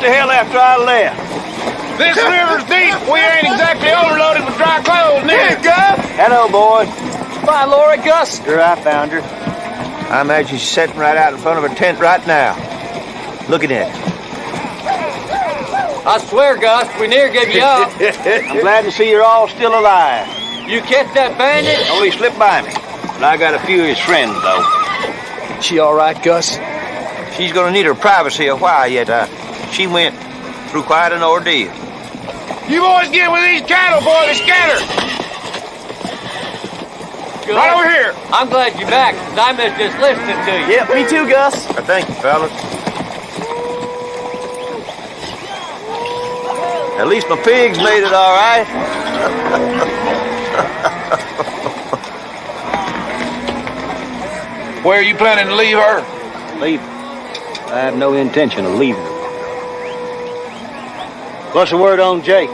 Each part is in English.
what the hell after I left. This river's deep. We ain't exactly overloaded with dry clothes, neither. Gus. Hello, boys. Bye, Laura. Gus. Sure, I found her. I imagine she's sitting right out in front of her tent right now, looking at it. I swear, Gus, we near gave you up. I'm glad to see you're all still alive. You catch that bandit? Only slipped by me. But I got a few of his friends, though. She all right, Gus? She's gonna need her privacy a while yet. She went through quite an ordeal. You boys get with these cattle, boy. They scatter. Good. Right over here. I'm glad you're back, 'cause I missed just listening to you. Yep, me too, Gus. Thank you, fellas. At least my pigs made it all right. Where are you planning to leave her? Leave her. I have no intention of leaving her. What's the word on Jake?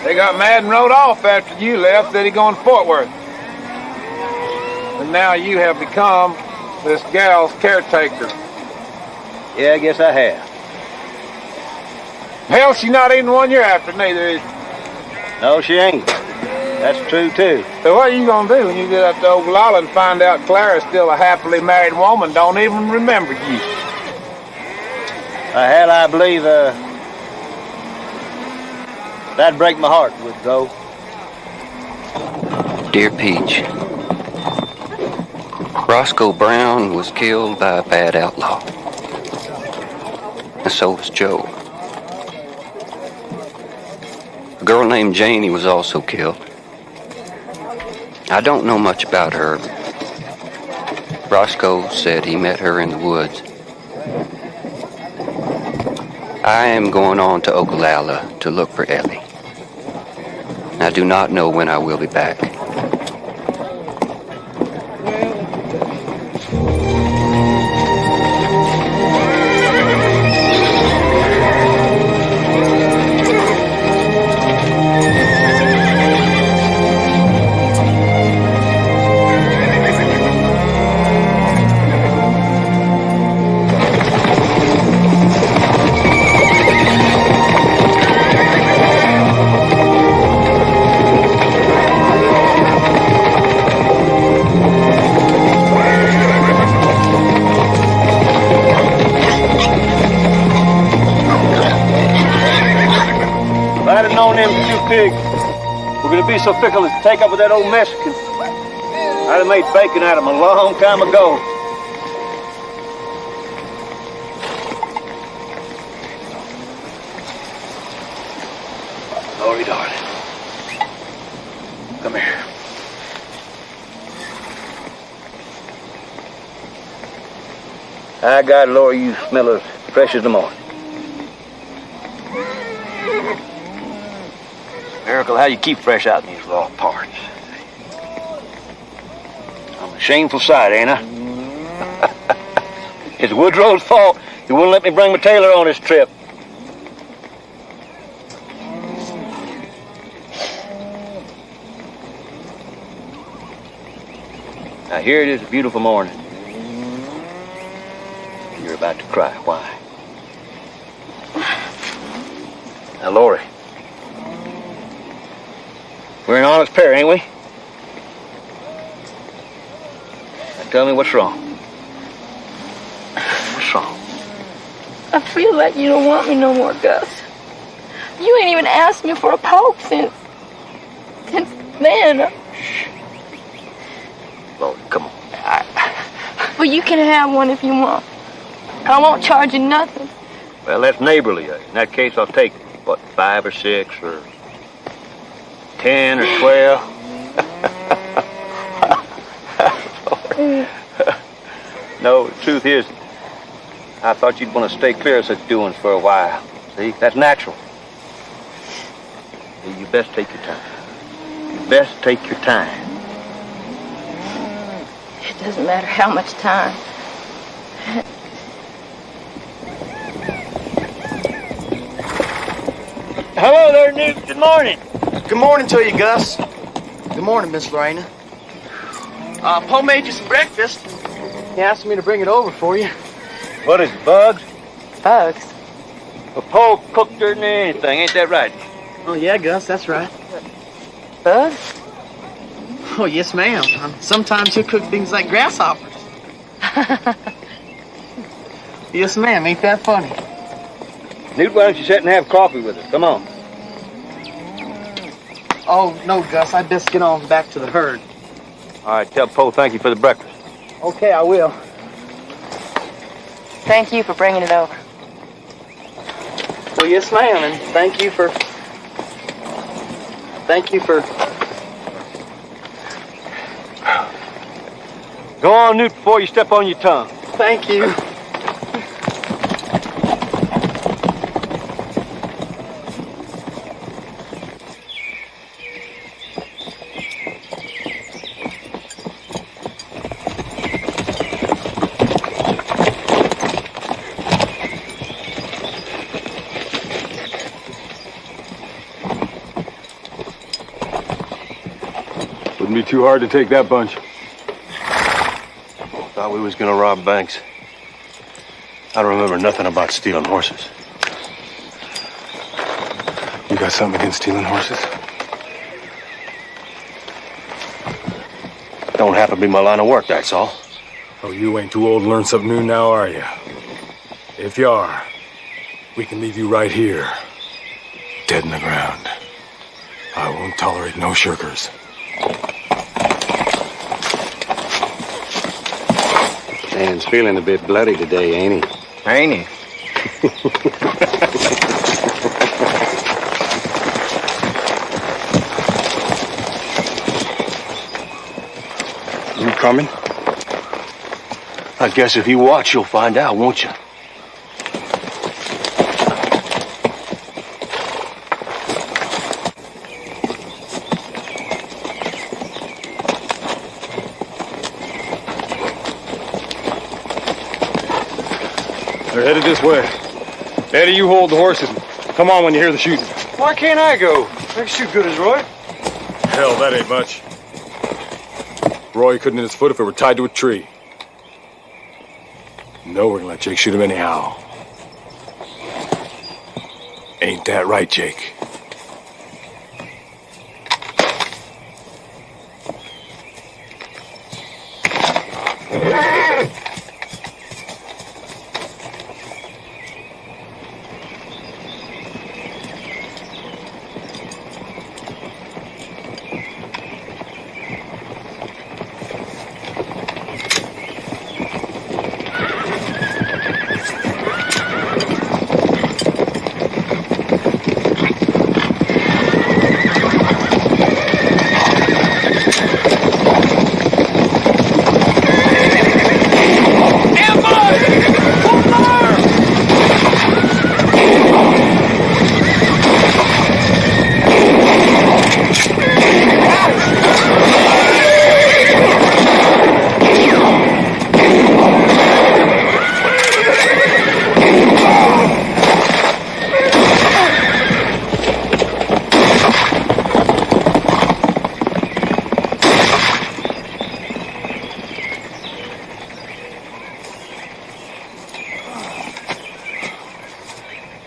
They got mad and rode off after you left. Said he going to Fort Worth. And now you have become this gal's caretaker. Yeah, I guess I have. Hell, she's not even the one you're after, neither is she. No, she ain't. That's true, too. So what are you going to do when you get up to Oglala and find out Clara's still a happily married woman, don't even remember you? Hell, I believe, that'd break my heart, would go. Dear Peach, Roscoe Brown was killed by a bad outlaw. And so was Joe. A girl named Janie was also killed. I don't know much about her. Roscoe said he met her in the woods. I am going on to Oglala to look for Ellie. I do not know when I will be back. Pigs were gonna be so fickle as to take up with that old Mexican. I'd have made bacon out of them a long time ago. Lori, darling. Come here. I got Lori, you smell as fresh as the morning. Miracle, how you keep fresh out in these raw parts. I'm a shameful sight, ain't I? It's Woodrow's fault. He wouldn't let me bring my tailor on this trip. Now here it is, a beautiful morning. You're about to cry. Why? Now, Lori. We're an honest pair, ain't we? Now tell me what's wrong. What's wrong? I feel like you don't want me no more, Gus. You ain't even asked me for a poke since then. Shh. Lord, come on. Well, you can have one if you want. I won't charge you nothing. Well, that's neighborly. In that case, I'll take, what, 5 or 6 or 10 or 12. No, the truth is, I thought you'd want to stay clear of such doings for a while. See, that's natural. You best take your time. You best take your time. It doesn't matter how much time. Hello there, Nick. Good morning. Good morning to you, Gus. Good morning, Miss Lorena. Poe made you some breakfast. He asked me to bring it over for you. What is it, bugs? Bugs? A pole cooked than anything, ain't that right? Oh, yeah, Gus, that's right. Bud? Oh, yes, ma'am. Sometimes he'll cook things like grasshoppers. Yes, ma'am. Ain't that funny? Newt, why don't you sit and have coffee with us? Come on. Oh, no, Gus. I'd best get on back to the herd. All right, tell Poe thank you for the breakfast. Okay, I will. Thank you for bringing it over. Well, yes, ma'am, and thank you for... Go on, Newt, before you step on your tongue. Thank you. Wouldn't be too hard to take that bunch. Thought we was gonna rob banks. I don't remember nothing about stealing horses. You got something against stealing horses? Don't happen to be my line of work, that's all. Oh, you ain't too old to learn something new now, are you? If you are, we can leave you right here, dead in the ground. I won't tolerate no shirkers. Dan's feeling a bit bloody today, ain't he? Ain't he? You coming? I guess if you watch, you'll find out, won't you? They're headed this way. Eddie, you hold the horses. Come on when you hear the shooting. Why can't I go? I can shoot good as Roy. Hell, that ain't much. Roy couldn't hit his foot if it were tied to a tree. No, we're gonna let Jake shoot him anyhow. Ain't that right, Jake?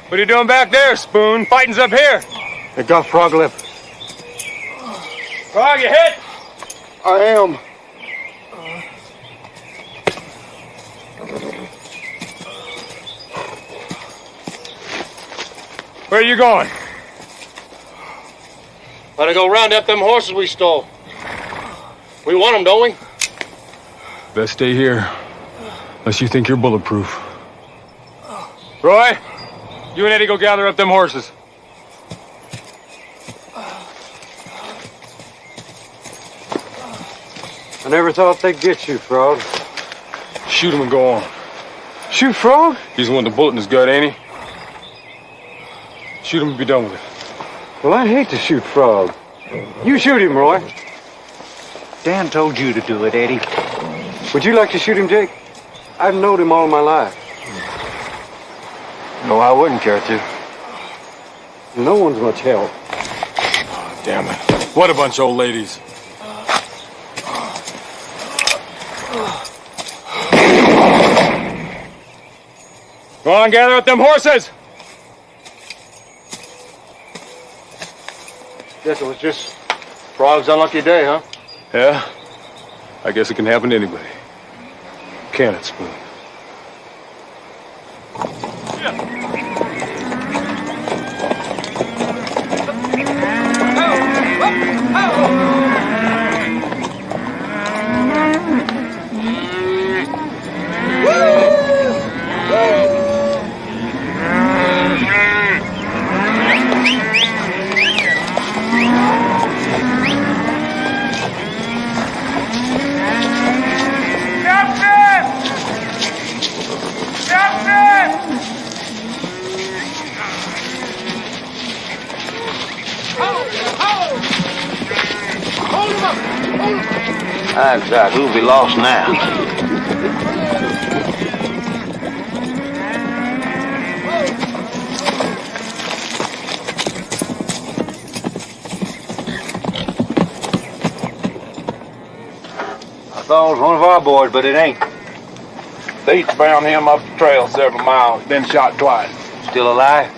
What are you doing back there, Spoon? Fighting's up here. They got Frog Lip. Frog, you hit? I am. Where are you going? Gotta go round up them horses we stole. We want them, don't we? Best stay here, unless you think you're bulletproof. Roy, you and Eddie go gather up them horses. I never thought they'd get you, Frog. Shoot him and go on. Shoot Frog? He's the one with the bullet in his gut, ain't he? Shoot him and be done with it. Well, I hate to shoot Frog. You shoot him, Roy. Dan told you to do it, Eddie. Would you like to shoot him, Jake? I've known him all my life. No, I wouldn't care to. No one's much help. Oh, damn it. What a bunch of old ladies. Go on, gather up them horses. Guess it was just Frog's unlucky day, huh? Yeah? I guess it can happen to anybody. Can it, Spoon? Exactly. We'll be lost now. I thought it was one of our boys, but it ain't. They found him up the trail several miles. Been shot twice. Still alive?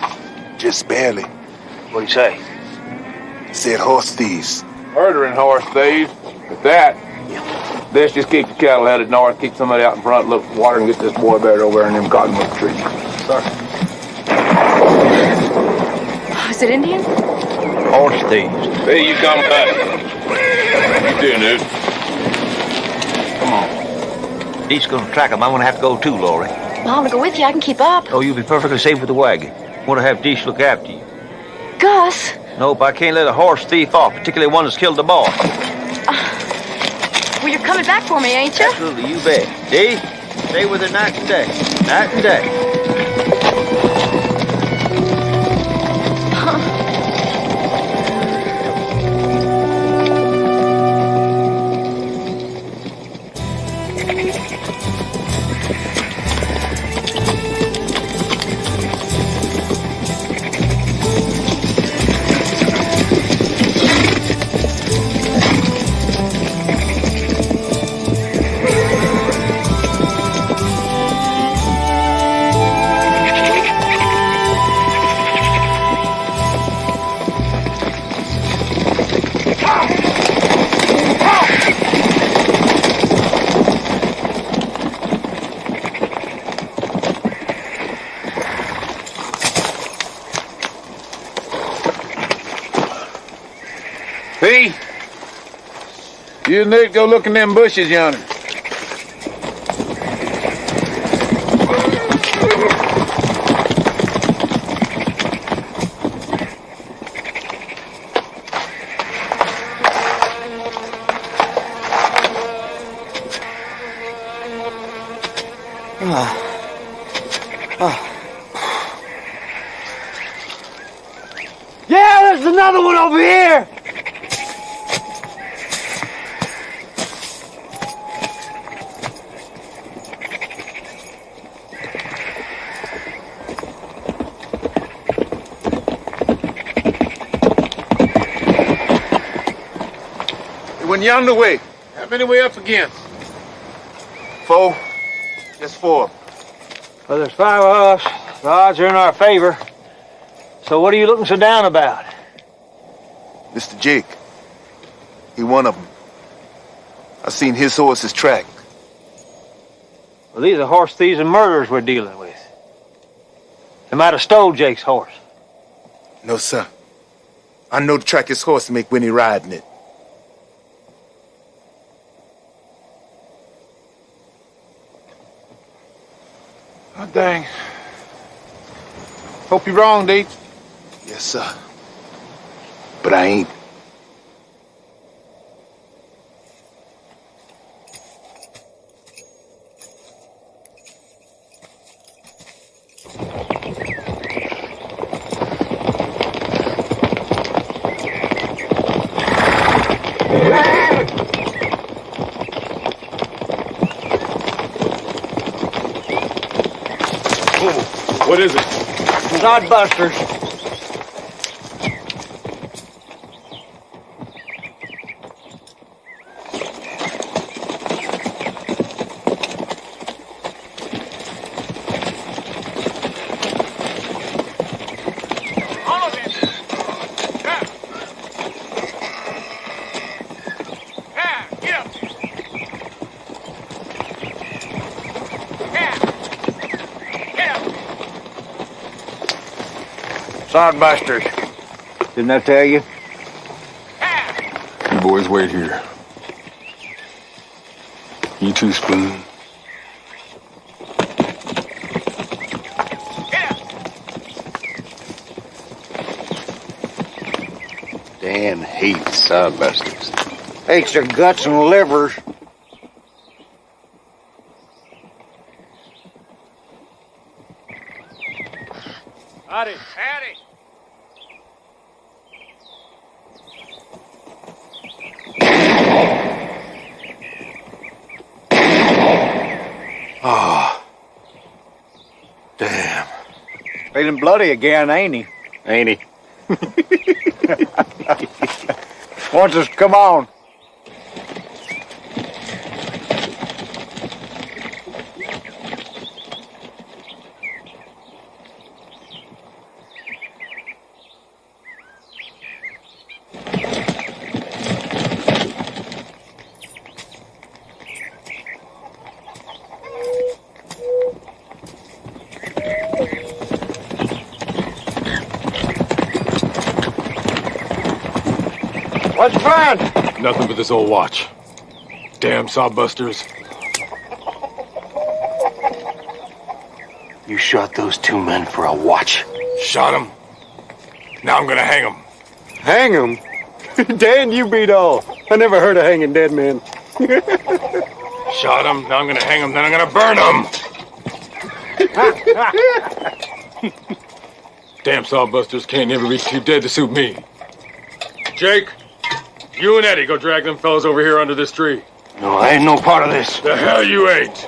Just barely. What'd he say? Said horse thieves. Murdering horse thieves. With that, let's just keep the cattle headed north, keep somebody out in front, look for water, and get this boy buried over there in them cottonwood trees. Sir. Is it Indian? Horse thieves. Hey, you come back. What you doing, dude? Come on. He's gonna track him. I'm gonna have to go too, Laurie. Well, I want to go with you. I can keep up. Oh, you'll be perfectly safe with the wagon. Want to have Deesh look after you. Gus. Nope, I can't let a horse thief off, particularly one that's killed the boy. Well, you're coming back for me, ain't you? Absolutely, you bet. Dee, stay with her night and day. Night and day. P, you and Nick go look in them bushes yonder. Yeah, there's another one over here! Went yonder way. How many we up against? 4. Just 4. Well, there's 5 of us. The odds are in our favor. So what are you looking so down about? Mr. Jake. He one of them. I seen his horse's track. Well, these are horse thieves and murderers we're dealing with. They might have stole Jake's horse. No, sir. I know the track his horse make when he riding it. Oh, dang. Hope you're wrong, Deep. Yes, sir. But I ain't. What is it? Godbusters. Sodbusters. Didn't I tell you? You boys wait here. You too, Spoon. Dan hates sodbusters. Hates their guts and livers. Howdy. Howdy. Oh. Damn. Feeling bloody again, ain't he? Ain't he? Wants us to come on. What'd you find? Nothing but this old watch. Damn sodbusters. You shot those 2 men for a watch. Shot him. Now I'm gonna hang him. Hang him? Dan, you beat all. I never heard of hanging dead men. Shot him. Now I'm gonna hang him. Then I'm gonna burn him. Damn sawbusters can't never reach too dead to suit me. Jake, you and Eddie go drag them fellas over here under this tree. No, I ain't no part of this. The hell you ain't.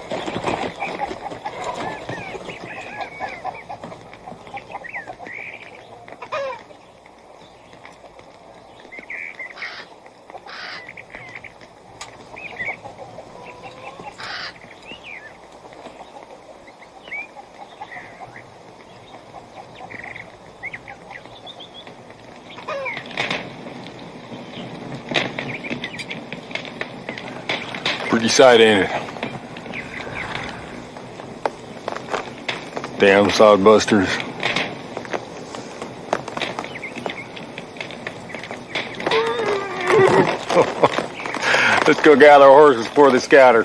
Pretty sight, ain't it? Damn sodbusters. Let's go gather horses before they scatter.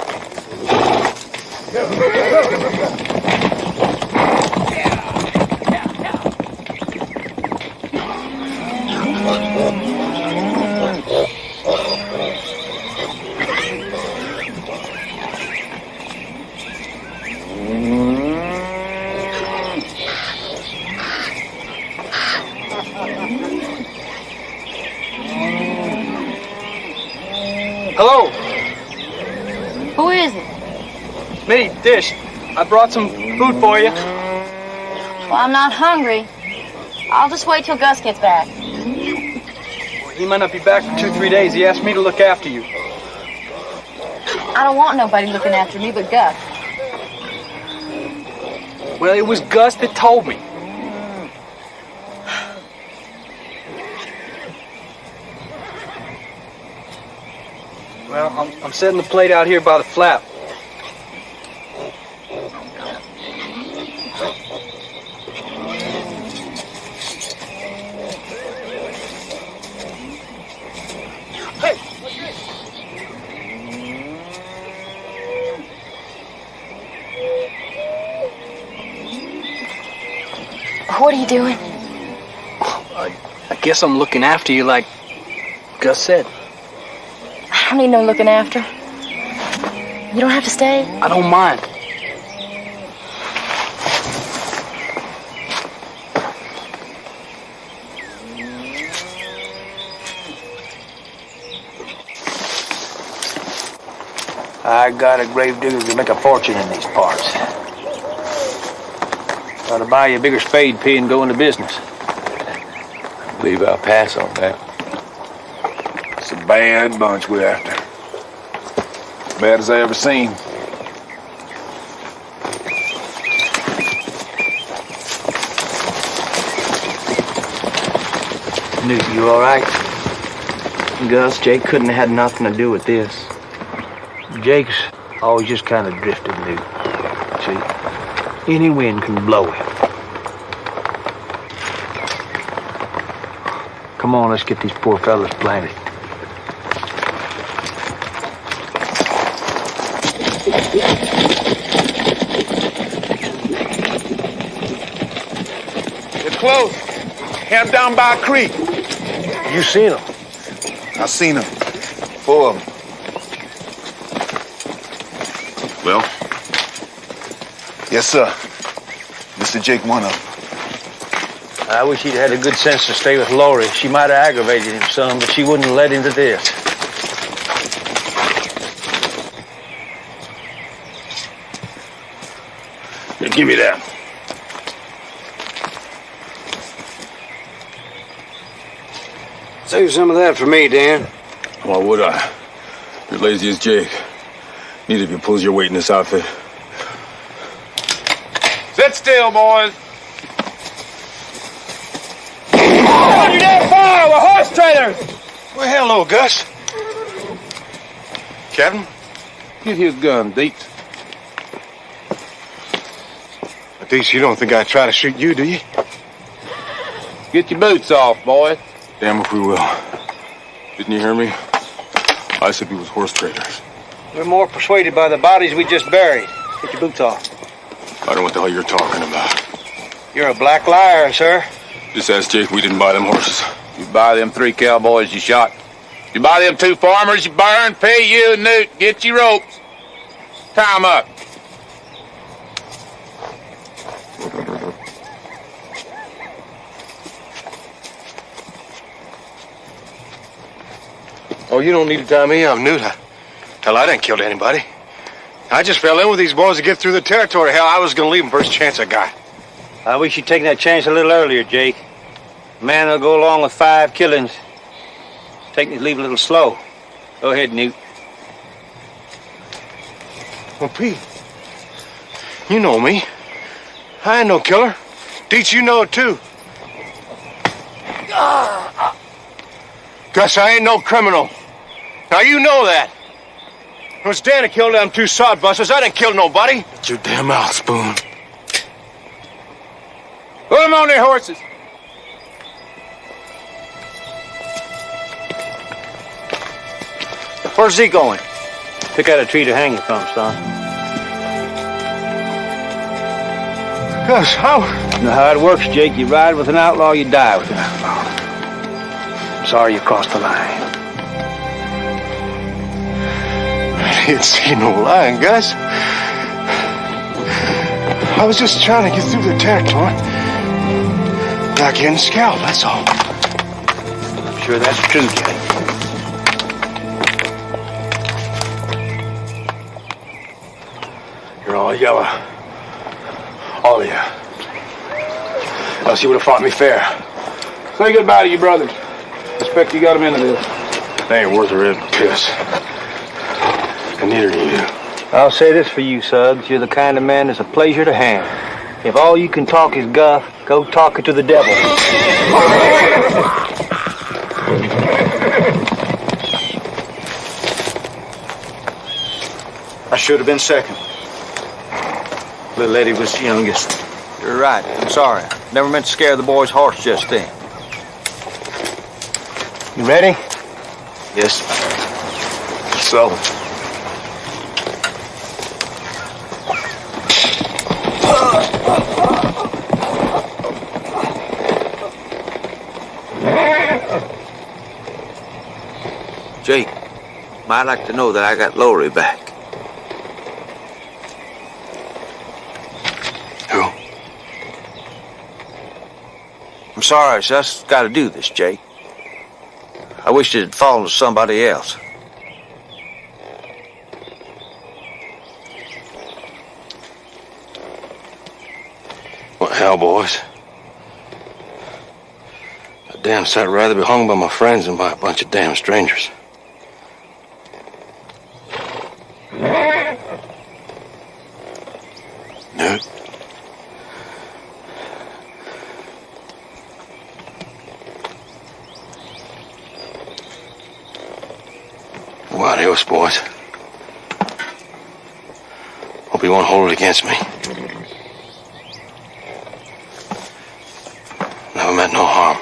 Hello, Who is it? me, Dish. I brought some food for you. Well, I'm not hungry. I'll just wait till Gus gets back. He might not be back for 2-3 days. He asked me to look after you. I don't want nobody looking after me but Gus. Well, it was Gus that told me. Well, I'm setting the plate out here by the flap. Hey! What are you doing? I guess I'm looking after you like Gus said. I don't need no looking after. You don't have to stay. I don't mind. I got a gravedigger to make a fortune in these parts. Got to buy you a bigger spade pea and go into business. I believe I'll pass on that. It's a bad bunch we're after. As bad as I ever seen. Newt, you all right? Gus, Jake couldn't have had nothing to do with this. Jake's always just kind of drifted, Newt. See, any wind can blow him. Come on, let's get these poor fellas planted. They're close. Camped down by a creek. You seen them? I seen them. 4 of them. Well? Yes, sir. Mr. Jake, one of them. I wish he'd had the good sense to stay with Lori. She might have aggravated him some, but she wouldn't have led him to this. Here, give me that. Save some of that for me, Dan. Why would I? You're lazy as Jake. Neither of you pulls your weight in this outfit. Sit still, boys. Don't you dare fire! We're horse traders! Well, hello, Gus. Captain? Get his gun, Deeks. Deeks, you don't think I'd try to shoot you, do you? Get your boots off, boys. Damn if we will. Didn't you hear me? I said we was horse traders. We're more persuaded by the bodies we just buried. Get your boots off. I don't know what the hell you're talking about. You're a black liar, sir. Just ask Jake we didn't buy them horses. You buy them 3 cowboys you shot. You buy them 2 farmers you burned, pay you and Newt, get your ropes. Tie 'em up. Oh, you don't need to tie me up, Newt. Hell, I didn't kill anybody. I just fell in with these boys to get through the territory. Hell, I was gonna leave them first chance I got. I wish you'd taken that chance a little earlier, Jake. A man will go along with 5 killings. Taking his leave a little slow. Go ahead, Newt. Well, Pete, you know me. I ain't no killer. Deets, you know it too. Gus, I ain't no criminal. Now you know that. It was Dan that killed them 2 sodbusters. I didn't kill nobody. Shut your damn mouth, Spoon. Put them on their horses. Where's he going? Pick out a tree to hang you from, son. Gus, how? You know how it works, Jake. You ride with an outlaw, you die with an outlaw. I'm sorry you crossed the line. I didn't see no line, Gus. I was just trying to get through the territory. Not getting scalped, that's all. I'm sure that's true, Jake. You're all yellow. All of you. Else you would have fought me fair. Say goodbye to your brothers. Expect you got them into this. They ain't worth a red piss. And neither are you. I'll say this for you, Suggs. You're the kind of man that's a pleasure to hang. If all you can talk is guff, go talk it to the devil. I should have been second. Little lady was youngest. You're right. I'm sorry. Never meant to scare the boy's horse just then. You ready? Yes. So. Jake, might like to know that I got Lori back. Who? I'm sorry, I just got to do this, Jake. I wish it had fallen to somebody else. What hell, boys? I damn sight rather be hung by my friends than by a bunch of damn strangers. Newt? Well, adios, boys. Hope you won't hold it against me. Never meant no harm.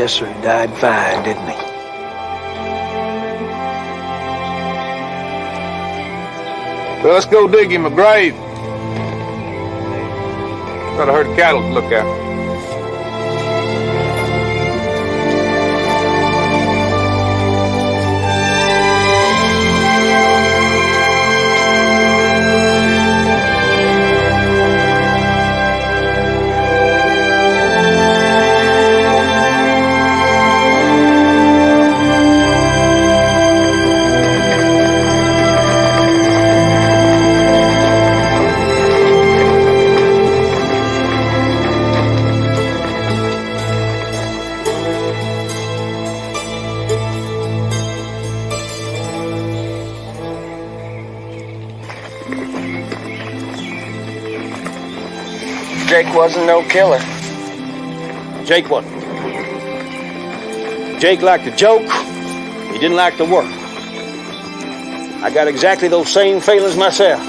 Yes, sir. He died fine, didn't he? Well, let's go dig him a grave. Got a herd of cattle to look at. Jake wasn't no killer. Jake wasn't. Jake liked to joke. He didn't like to work. I got exactly those same feelings myself.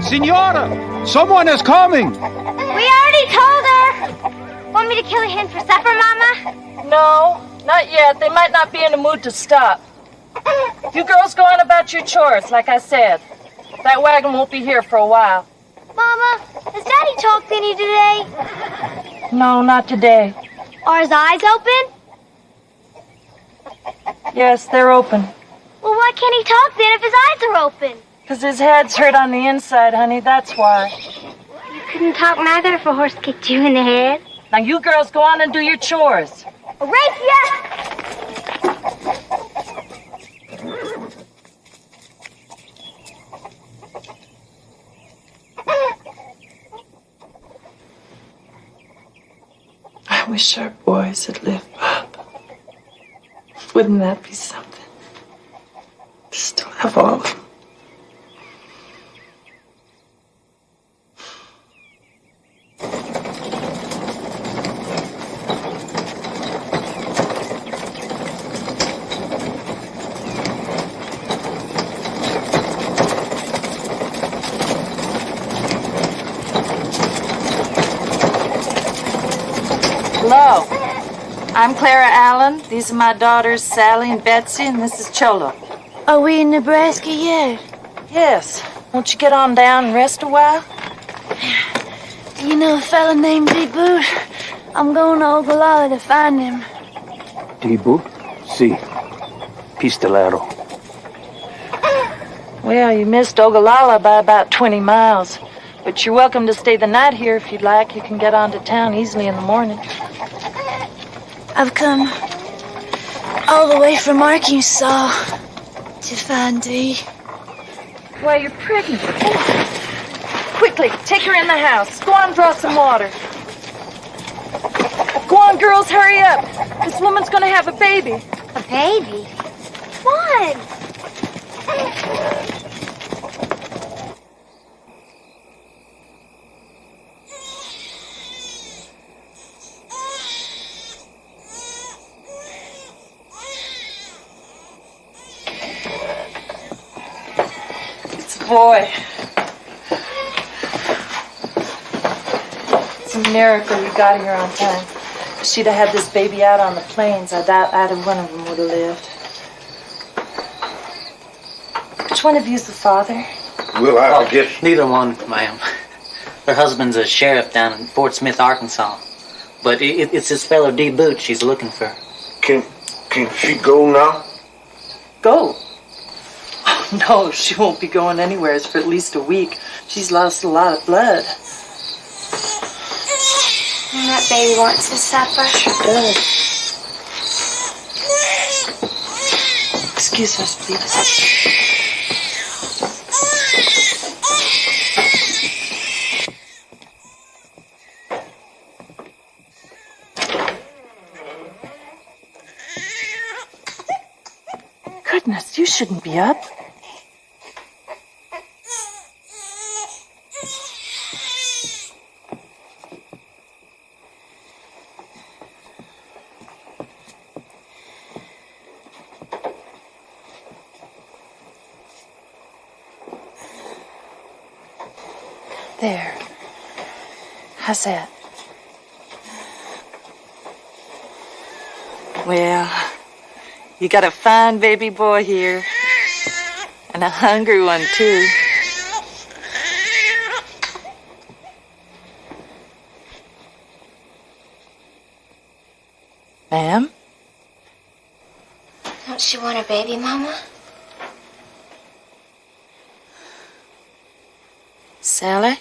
Senora, someone is coming. We already told her. Want me to kill a hen for supper, Mama? No, not yet. They might not be in the mood to stop. You girls go on about your chores, like I said. That wagon won't be here for a while. Mama, has Daddy talked any today? No, not today. Are his eyes open? Yes, they're open. Well, why can't he talk then if his eyes are open? Because his head's hurt on the inside, honey, that's why. You couldn't talk neither if a horse kicked you in the head. Now you girls go on and do your chores. Arathia! I wish our boys had lived, Bob. Wouldn't that be something? To still have all of them. Hello. I'm Clara Allen. These are my daughters, Sally and Betsy, and this is Cholo. Are we in Nebraska yet? Yes. Won't you get on down and rest a while? Do you know a fella named D-Boot? I'm going to Ogallala to find him. D-Boot? Si. Pistolero. Well, you missed Ogallala by about 20 miles. But you're welcome to stay the night here if you'd like. You can get on to town easily in the morning. I've come all the way from Arkansas to find Dee. Why, you're pregnant. Quickly, take her in the house. Go on, draw some water. Go on, girls, hurry up. This woman's gonna have a baby. A baby? What? Boy. It's a miracle you got here on time. If she'd have had this baby out on the plains, I doubt either one of them would have lived. Which one of you's the father? Well, I guess... Neither one, ma'am. Her husband's a sheriff down in Fort Smith, Arkansas. But it's this fellow D-Boot she's looking for. Can she go now? Go? No, she won't be going anywhere for at least a week. She's lost a lot of blood. And that baby wants his supper. She does. Excuse us, please. Goodness, you shouldn't be up. there. How's that? Well, you got a fine baby boy here. And a hungry one, too. Ma'am? Don't you want a baby, Mama? Sally,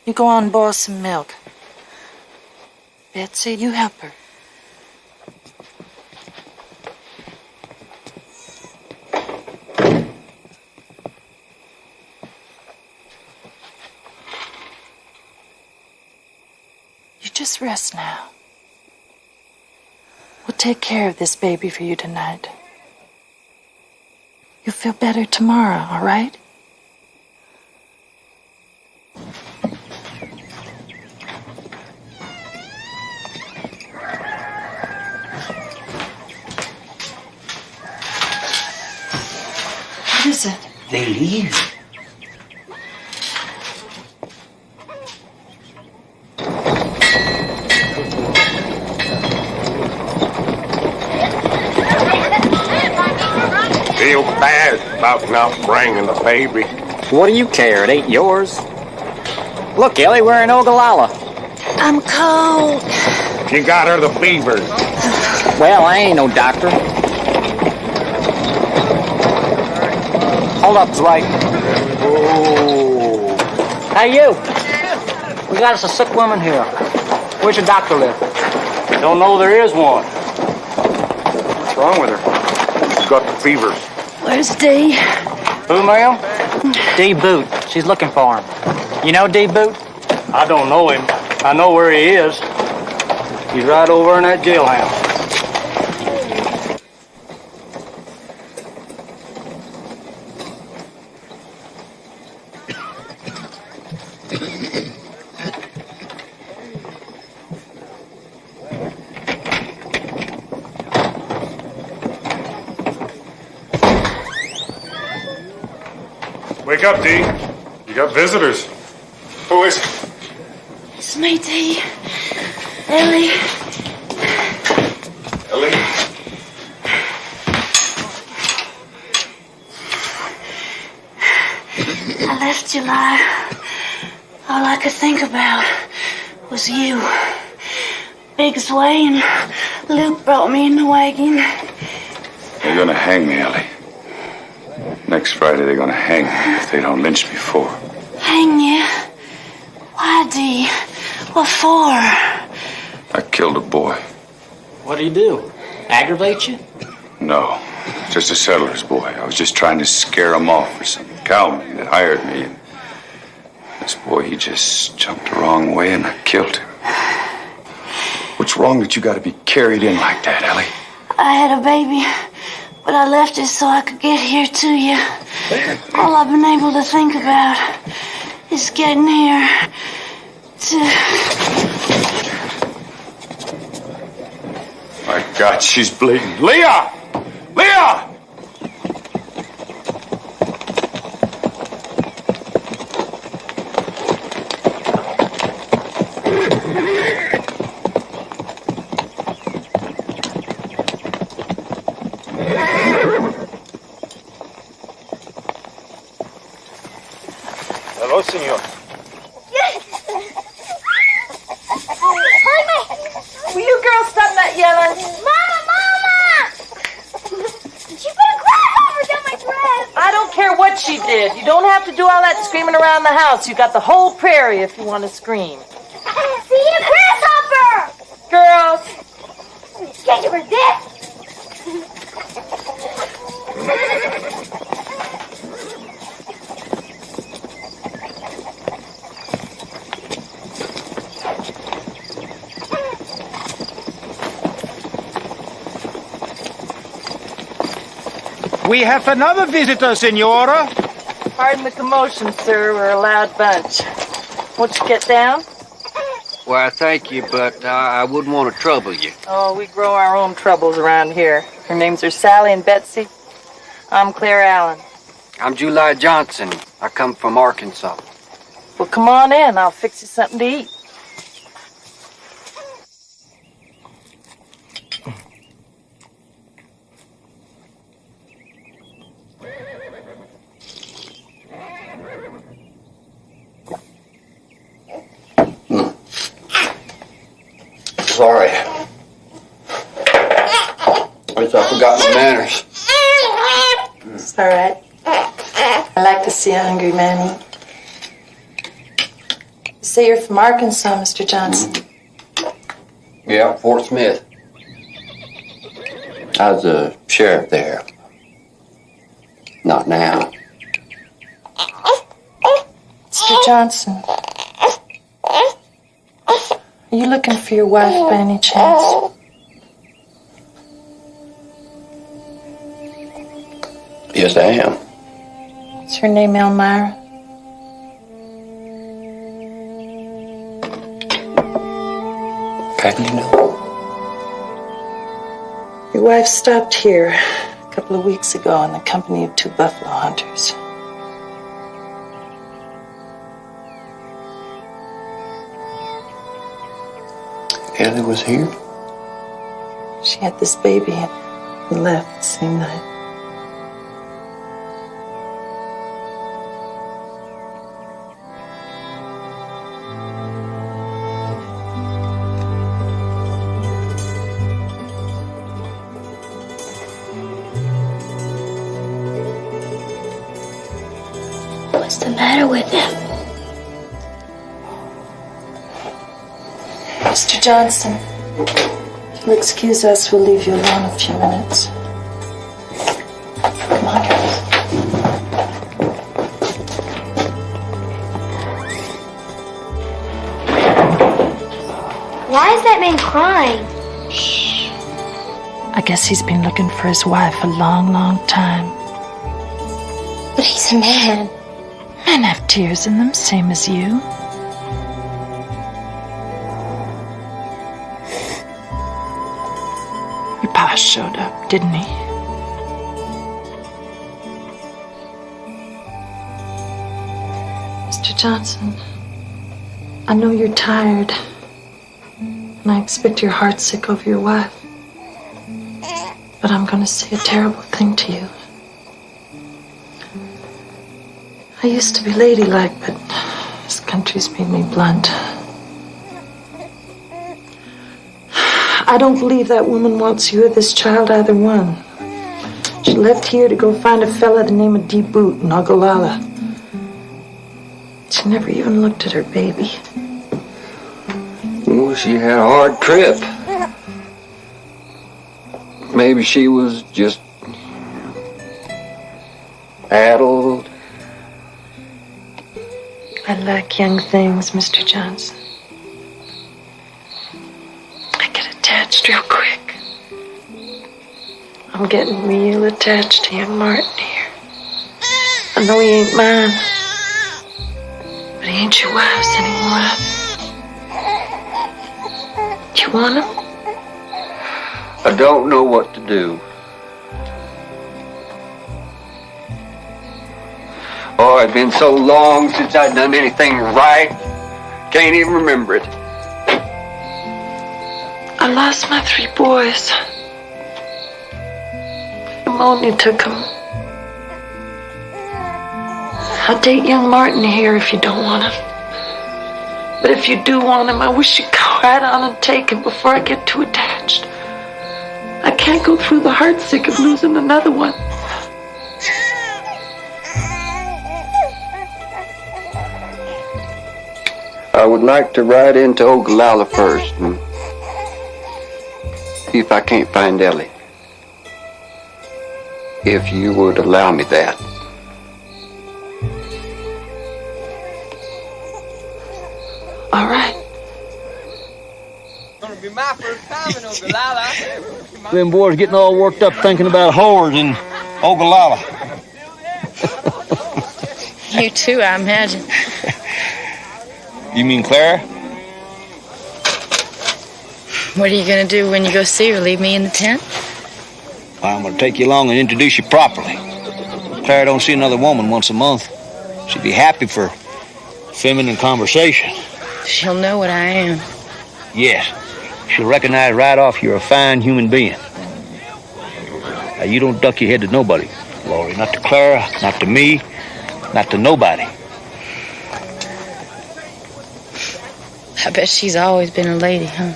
you go on and boil some milk. Betsy, you help her. You just rest now. We'll take care of this baby for you tonight. You'll feel better tomorrow, all right? What is it? They leave. Feel bad about not bringing the baby. What do you care? It ain't yours. Look, Ellie, we're in Ogallala. I'm cold. You got her the fever. Well, I ain't no doctor. Hold up, Dwight. Oh. Hey, you. We got us a sick woman here. Where's your doctor live? Don't know there is one. What's wrong with her? She's got the fever. Where's Dee? Who, ma'am? D. Boot. She's looking for him. You know D. Boot? I don't know him. I know where he is. He's right over in that jailhouse. Wake up, Dee. You got visitors. Who is it? It's me, Dee. Ellie. Ellie? I left July. All I could think about was you. Biggs way and Luke brought me in the wagon. They're gonna hang me, Ellie. Next Friday, they're gonna hang me if they don't lynch me for. Hang you? Why, Dee? What for? I killed a boy. What'd he do? Aggravate you? No, just a settler's boy. I was just trying to scare him off for some cowman that hired me. And this boy, he just jumped the wrong way and I killed him. What's wrong that you gotta be carried in like that, Ellie? I had a baby, but I left it so I could get here to you. All I've been able to think about is getting here to... My God, she's bleeding. Leah! Leah! Hello, senor. Will you girls stop that yelling? Mama, Mama! She put a grasshopper down my dress. I don't care what she did. You don't have to do all that screaming around the house. You got the whole prairie if you want to scream. See, a grasshopper! Girls! Can't you resist? We have another visitor, Senora. Pardon the commotion, sir. We're a loud bunch. Won't you get down? Well, thank you, but I wouldn't want to trouble you. Oh, we grow our own troubles around here. Her names are Sally and Betsy. I'm Claire Allen. I'm July Johnson. I come from Arkansas. Well, come on in. I'll fix you something to eat. Sorry. I forgot my manners. It's all right. I like to see a hungry man eat. You say you're from Arkansas, Mr. Johnson. Yeah, Fort Smith. I was a sheriff there. Not now. Mr. Johnson, are you looking for your wife by any chance? Yes, I am. Is her name Elmira? How do you know? Your wife stopped here a couple of weeks ago in the company of 2 buffalo hunters. Ellie was here? She had this baby and left the same night. What's the matter with him? Mr. Johnson, if you'll excuse us, we'll leave you alone a few minutes. Come on, girls. Why is that man crying? Shh. I guess he's been looking for his wife a long, long time. But he's a man. Men have tears in them, same as you. Your pa showed up, didn't he? Mr. Johnson, I know you're tired, and I expect you're heartsick over your wife. But I'm going to say a terrible thing to you. I used to be ladylike, but this country's made me blunt. I don't believe that woman wants you or this child, either one. She left here to go find a fella the name of D. Boot in Ogallala. She never even looked at her baby. Well, she had a hard trip. Maybe she was just addled. I like young things, Mr. Johnson. I get attached real quick. I'm getting real attached to young Martin here. I know he ain't mine, but he ain't your wife's anymore. Do you want him? I don't know what to do. Oh, it's been so long since I've done anything right. Can't even remember it. I lost my 3 boys. Pneumonia took them. I'll date young Martin here if you don't want him. But if you do want him, I wish you'd go right on and take him before I get too attached. I can't go through the heartsick of losing another one. I would like to ride into Ogallala first and see if I can't find Ellie. If you would allow me that. All right. Gonna be my first time in Ogallala. Them boys getting all worked up thinking about whores in Ogallala. You too, I imagine. You mean Clara? What are you gonna do when you go see her? Leave me in the tent? I'm gonna take you along and introduce you properly. Clara don't see another woman once a month. She'd be happy for feminine conversation. She'll know what I am. Yes. She'll recognize right off you're a fine human being. Now, you don't duck your head to nobody, Laurie. Not to Clara, not to me, not to nobody. I bet she's always been a lady, huh?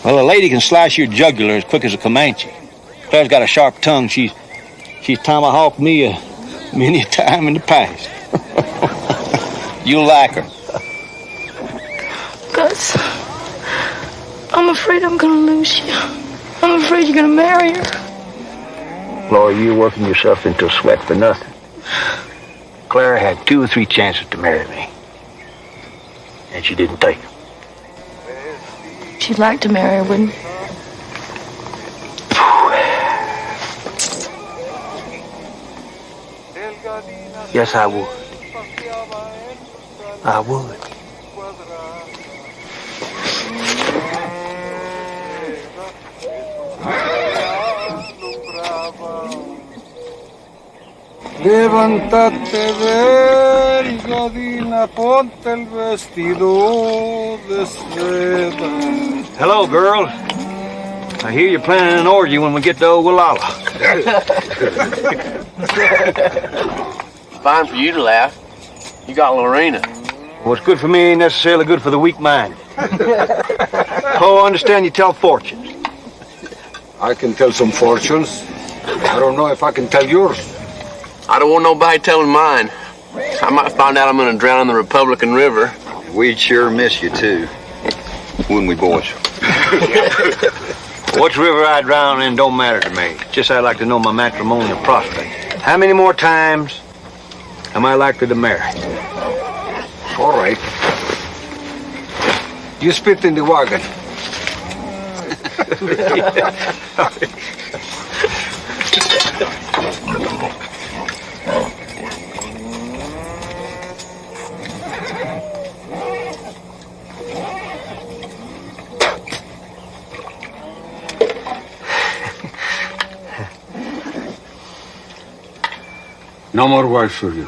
Well, a lady can slice your jugular as quick as a Comanche. Claire's got a sharp tongue. She's tomahawked me many a time in the past. You'll like her. Gus, I'm afraid I'm gonna lose you. I'm afraid you're gonna marry her. Laura, you're working yourself into a sweat for nothing. Clara had 2 or 3 chances to marry me, and she didn't take them. She'd like to marry her, wouldn't she? Yes, I would. I would. Levántate, Gadina, ponte el vestido de seda. Hello, girls. I hear you're planning an orgy when we get to Ogallala. Fine for you to laugh. You got Lorena. What's good for me ain't necessarily good for the weak-minded. Oh, I understand you tell fortunes. I can tell some fortunes. I don't know if I can tell yours. I don't want nobody telling mine. I might find out I'm gonna drown in the Republican River. We'd sure miss you, too. Wouldn't we, boys? Which river I drown in don't matter to me. Just I'd like to know my matrimonial prospects. How many more times am I likely to marry? All right. You spit in the wagon. No more wives for you.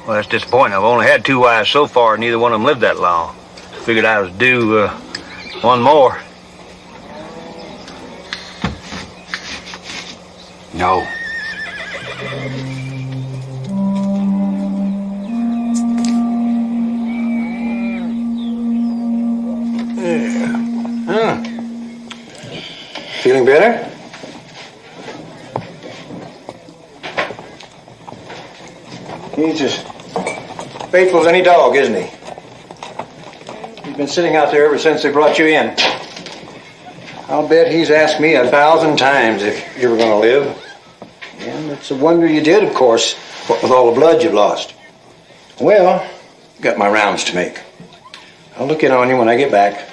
Well, that's disappointing. I've only had 2 wives so far, and neither one of them lived that long. Figured I was due one more. No. Feeling better? He's as faithful as any dog, isn't he? He's been sitting out there ever since they brought you in. I'll bet he's asked me 1,000 times if you were going to live. And it's a wonder you did, of course, what with all the blood you've lost. Well, got my rounds to make. I'll look in on you when I get back.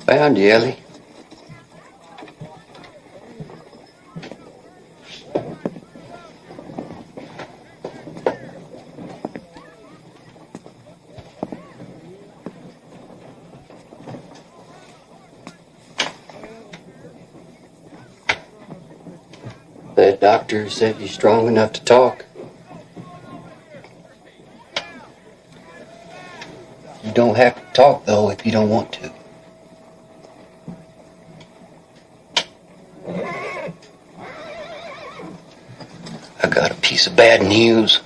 Found you, Ellie. The doctor said you're strong enough to talk. You don't have to talk, though, if you don't want to. I got a piece of bad news.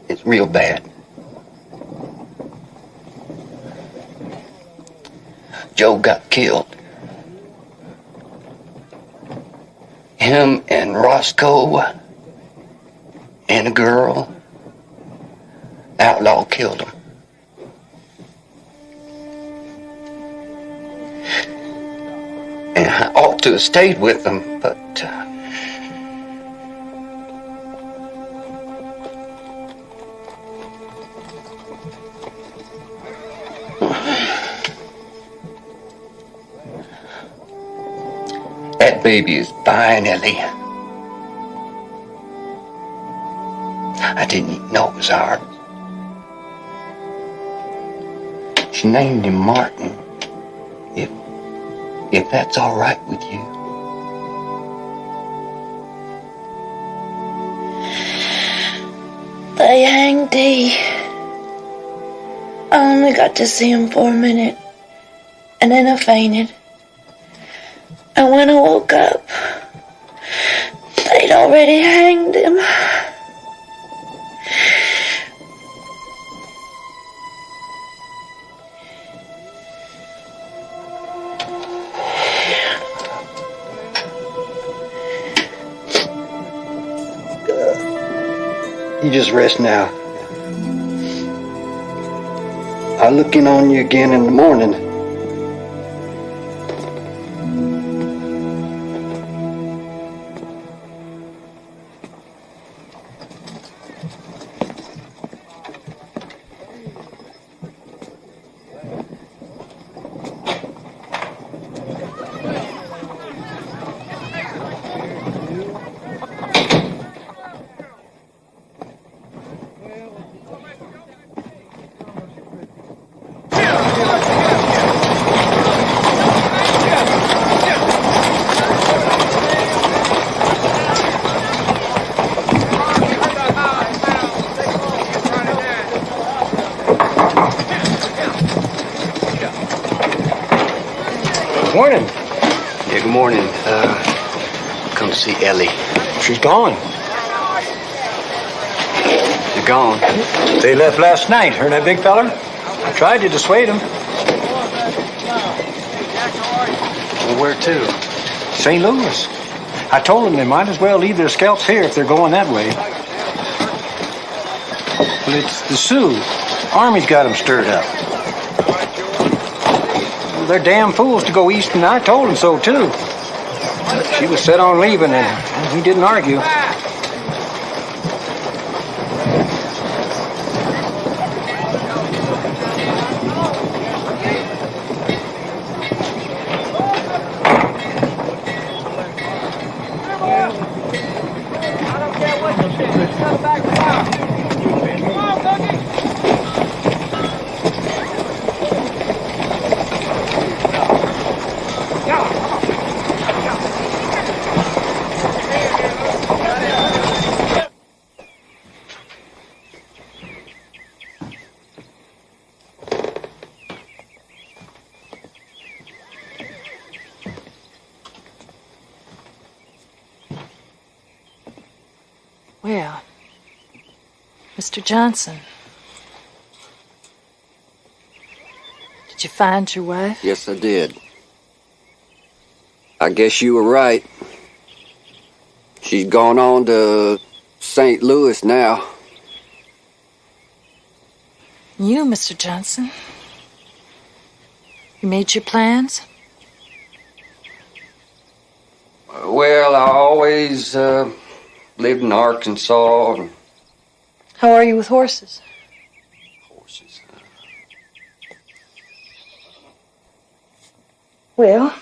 It's real bad. Joe got killed. Him and Roscoe and a girl. Outlaw killed him. And I ought to have stayed with them, but... That baby is fine, Ellie. I didn't even know it was ours. She named him Martin. If that's all right with you. They hanged Dee. I only got to see him for a minute, and then I fainted. And when I woke up, they'd already hanged him. You just rest now. I'll look in on you again in the morning. Morning. Yeah, good morning. Come to see Ellie. She's gone. They're gone. They left last night, her and that big fella. I tried to dissuade them. Well, where to? St. Louis. I told them they might as well leave their scalps here if they're going that way. But it's the Sioux. Army's got them stirred up. They're damn fools to go east, and I told him so, too. She was set on leaving, and he didn't argue. Well, Mr. Johnson, did you find your wife? Yes, I did. I guess you were right. She's gone on to St. Louis now. You, Mr. Johnson, you made your plans? Well, I always lived in Arkansas. How are you with horses? Horses. Well,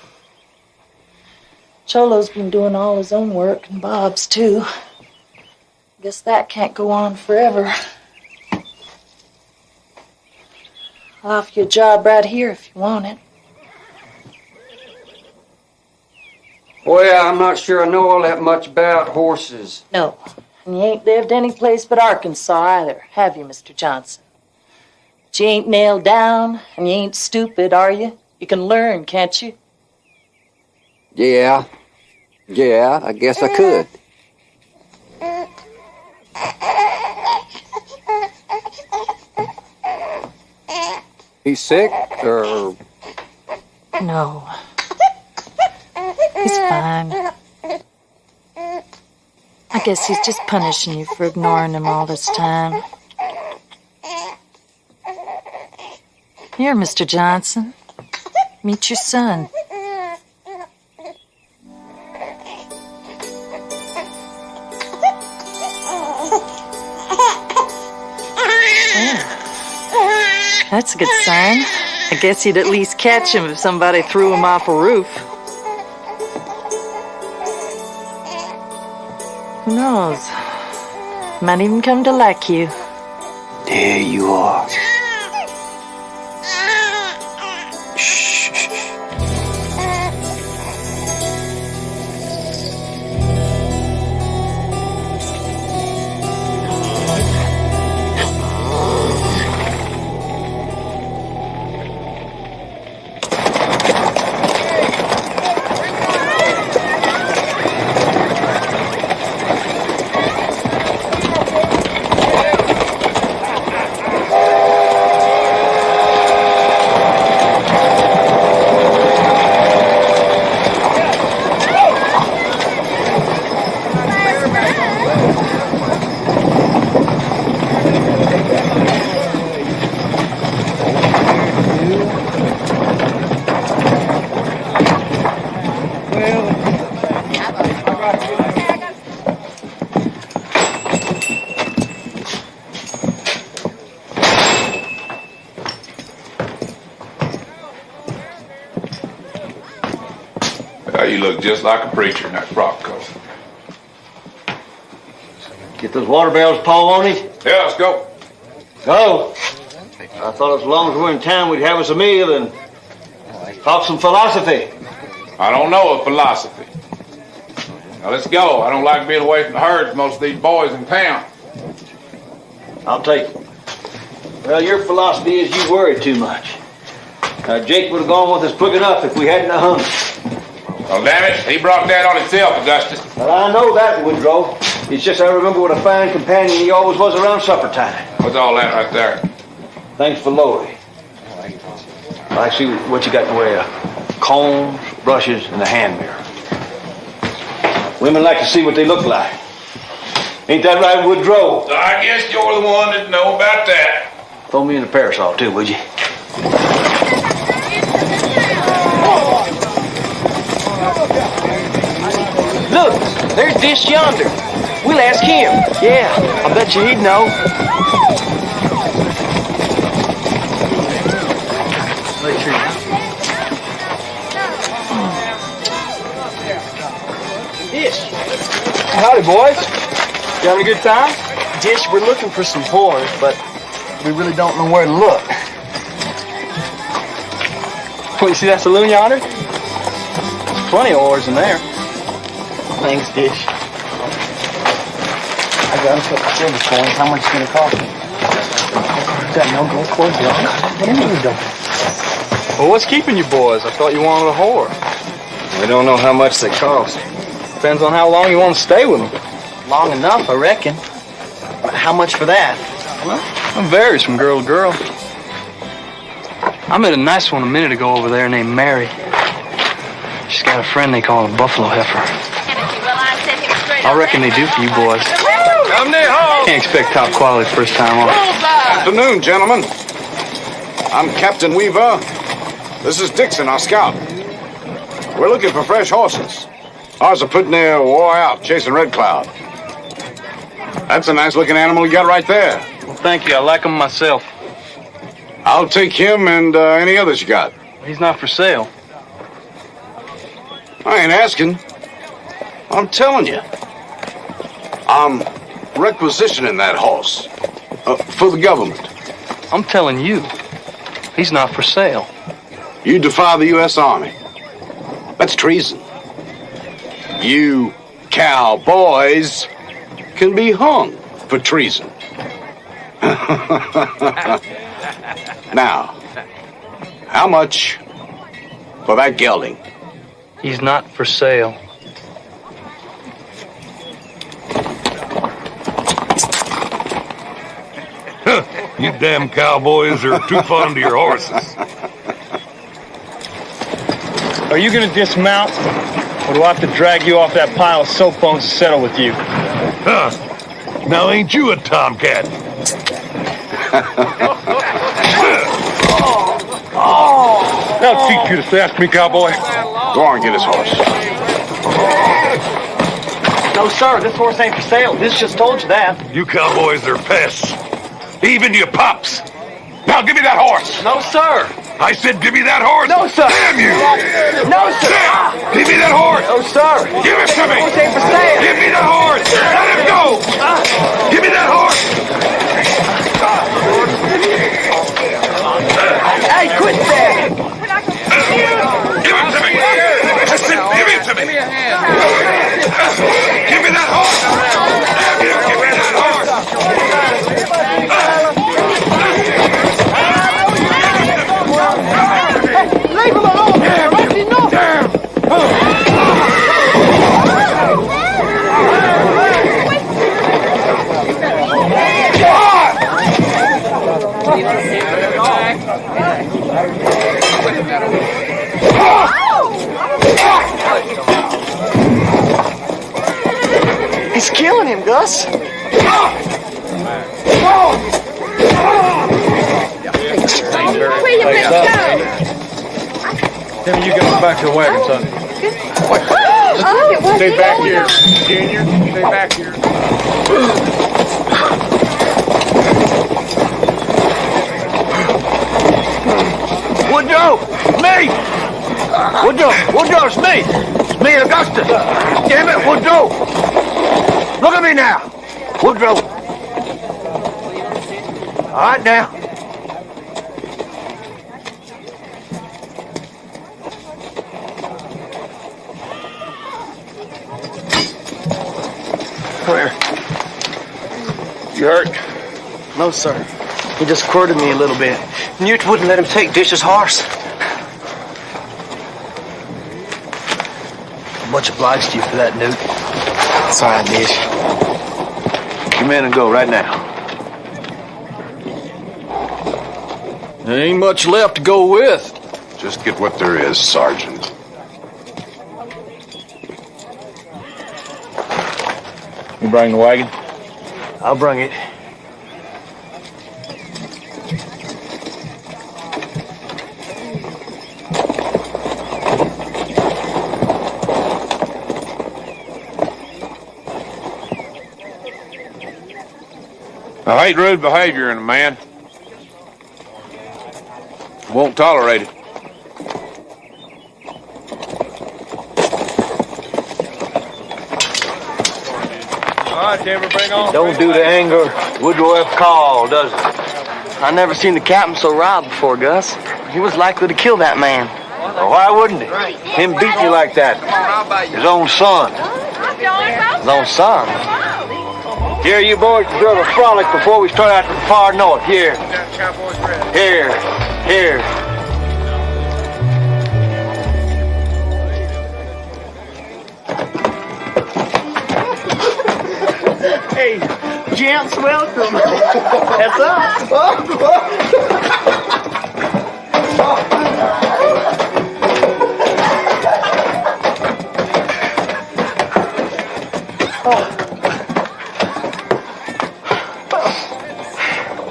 Cholo's been doing all his own work, and Bob's too. Guess that can't go on forever. I'll offer you a job right here if you want it. Well, I'm not sure I know all that much about horses. No, and you ain't lived any place but Arkansas either, have you, Mr. Johnson? But you ain't nailed down, and you ain't stupid, are you? You can learn, can't you? Yeah, I guess I could. He's sick, or...? No. He's fine. I guess he's just punishing you for ignoring him all this time. Here, Mr. Johnson. Meet your son. That's a good sign. I guess you'd at least catch him if somebody threw him off a roof. Who knows? Might even come to like you. There you are. You look just like a preacher in that frock coat. Get those water barrels, Paul, Yeah, let's go. Go. I thought as long as we're in town, we'd have us a meal and talk some philosophy. I don't know of philosophy. Now let's go. I don't like being away from the herds, most of these boys in town. I'll take it. Well, your philosophy is you worry too much. Jake would have gone with us quick enough if we hadn't hung. Well, damn it, he brought that on himself, Augustus. Well, I know that, Woodrow. It's just I remember what a fine companion he always was around supper time. What's all that right there? Thanks for Lori. I see what you got in the way of combs, brushes, and a hand mirror. Women like to see what they look like. Ain't that right, Woodrow? So I guess you're the one that know about that. Throw me in the parasol, too, would you? Look, there's Dish yonder. We'll ask him. Yeah, I bet you he'd know. Dish. Howdy, boys. You having a good time? Dish, we're looking for some whores, but we really don't know where to look. Well, you see that saloon yonder? There's plenty of whores in there. Thanks, Dish. I got to put the silver coins. How much is it going to cost me? You got no gold coins? Well, what's keeping you boys? I thought you wanted a whore. We don't know how much they cost. Depends on how long you want to stay with them. Long enough, I reckon. How much for that? Well, it varies from girl to girl. I met a nice one a minute ago over there named Mary. She's got a friend they call a buffalo heifer. I reckon they do for you boys. Can't expect top quality first time on. Afternoon, gentlemen. I'm Captain Weaver. This is Dixon, our scout. We're looking for fresh horses. Ours are pretty near wore out, chasing Red Cloud. That's a nice-looking animal you got right there. Well, thank you. I like him myself. I'll take him and any others you got. He's not for sale. I ain't asking. I'm telling you. I'm requisitioning that horse for the government. I'm telling you, he's not for sale. You defy the U.S. Army. That's treason. You cowboys can be hung for treason. Now, how much for that gelding? He's not for sale. You damn cowboys are too fond of your horses. Are you gonna dismount, or do I have to drag you off that pile of soap bones to settle with you? Huh. Now ain't you a tomcat? That'll teach you to sass me, cowboy. Go on and get his horse. No, sir, this horse ain't for sale. This just told you that. You cowboys are pests. Even your pops. Now Now give me that horse. No, sir. I said give me that horse. No, sir. Damn you. No, sir. Damn. Give me that horse. No, sir. Give it to me. Horse ain't for sale. Give me that horse. Let him go. Give me that horse. Hey, quit that. Give it to me. I said give it to me. Give me a hand. Give me that horse. Damn you. Give me that horse. Leave him alone. Damn. Enough. Damn. He's killing him, Gus. Where you been going? Timmy, you get on back to the wagon, son. Stay back here, Junior. Stay back here. Woodrow! Me! Woodrow, it's me! It's me, Augustus! Damn it, Woodrow! Look at me now! Woodrow! All right, now. Come here. You hurt? No, sir. He just quirted me a little bit. Newt wouldn't let him take Dish's horse. Much obliged to you for that, Newt. It's all right, Dish. Come in and go right now. There ain't much left to go with. Just get what there is, Sergeant. You bring the wagon? I'll bring it. I hate rude behavior in a man. Won't tolerate it. All right, Timber, bring on. Don't do the anger Woodrow F. Call, does it? I never seen the captain so riled before, Gus. He was likely to kill that man. Well, why wouldn't he? Him beat you like that. His own son. His own son. Here, you boys deserve a frolic before we start out to the far north. Here. Here. Hey, gents, welcome. That's us.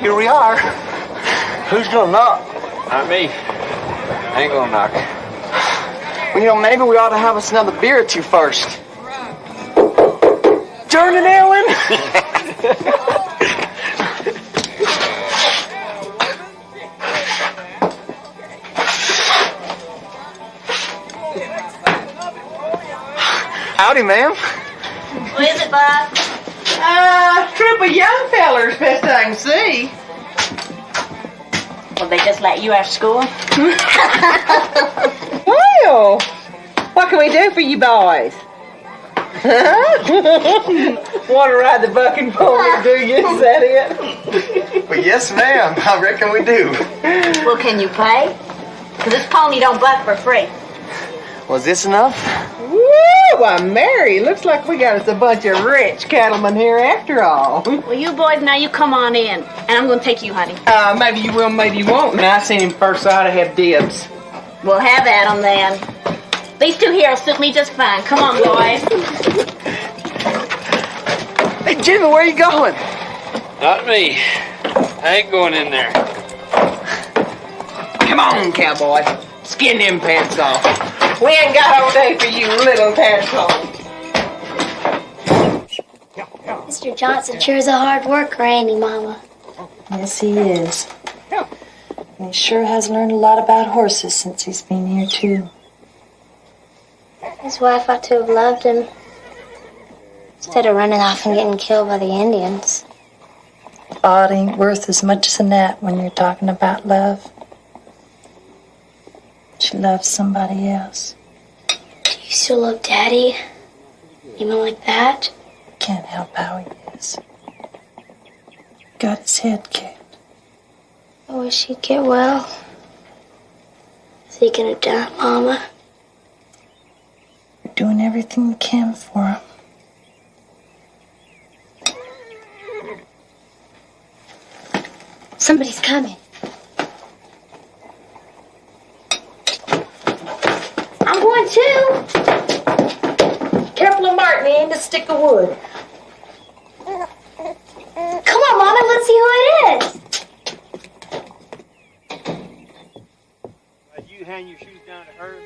Here we are. Who's gonna knock? Not me. I ain't gonna knock. Well, you know, maybe we ought to have us another beer or two first. Turning, Ellen. Howdy, ma'am. What is it, Bob? Troop of young fellers, best I can see. Well, they just let you out of school? Well, what can we do for you boys? Want to ride the bucking pony, do you? Is that it? Well, yes, ma'am. I reckon we do. Well, can you pay? Because this pony don't buck for free. Was this enough? Woo! Why, Mary, looks like we got us a bunch of rich cattlemen here after all. Well, you boys, now you come on in. And I'm going to take you, honey. Maybe you will, maybe you won't. And I seen him first, so I ought to have dibs. We'll have at 'em then. These two here will suit me just fine. Come on, boys. Hey, Jimmy, where are you going? Not me. I ain't going in there. Come on, cowboy. Skin them pants off. We ain't got all day for you little tadpoles. Mr. Johnson sure is a hard worker, ain't he, Mama? Yes, he is. And he sure has learned a lot about horses since he's been here, too. His wife ought to have loved him. Instead of running off and getting killed by the Indians. Thought ain't worth as much as a gnat when you're talking about love. She loves somebody else. Do you still love Daddy? Even like that? Can't help how he is. Got his head kicked. I wish he'd get well. Is he gonna die, Mama? We're doing everything we can for him. Somebody's coming. I'm going too. Careful of Martin, he ain't a stick of wood. Come on, Mama, let's see who it is. You hang your shoes down to her.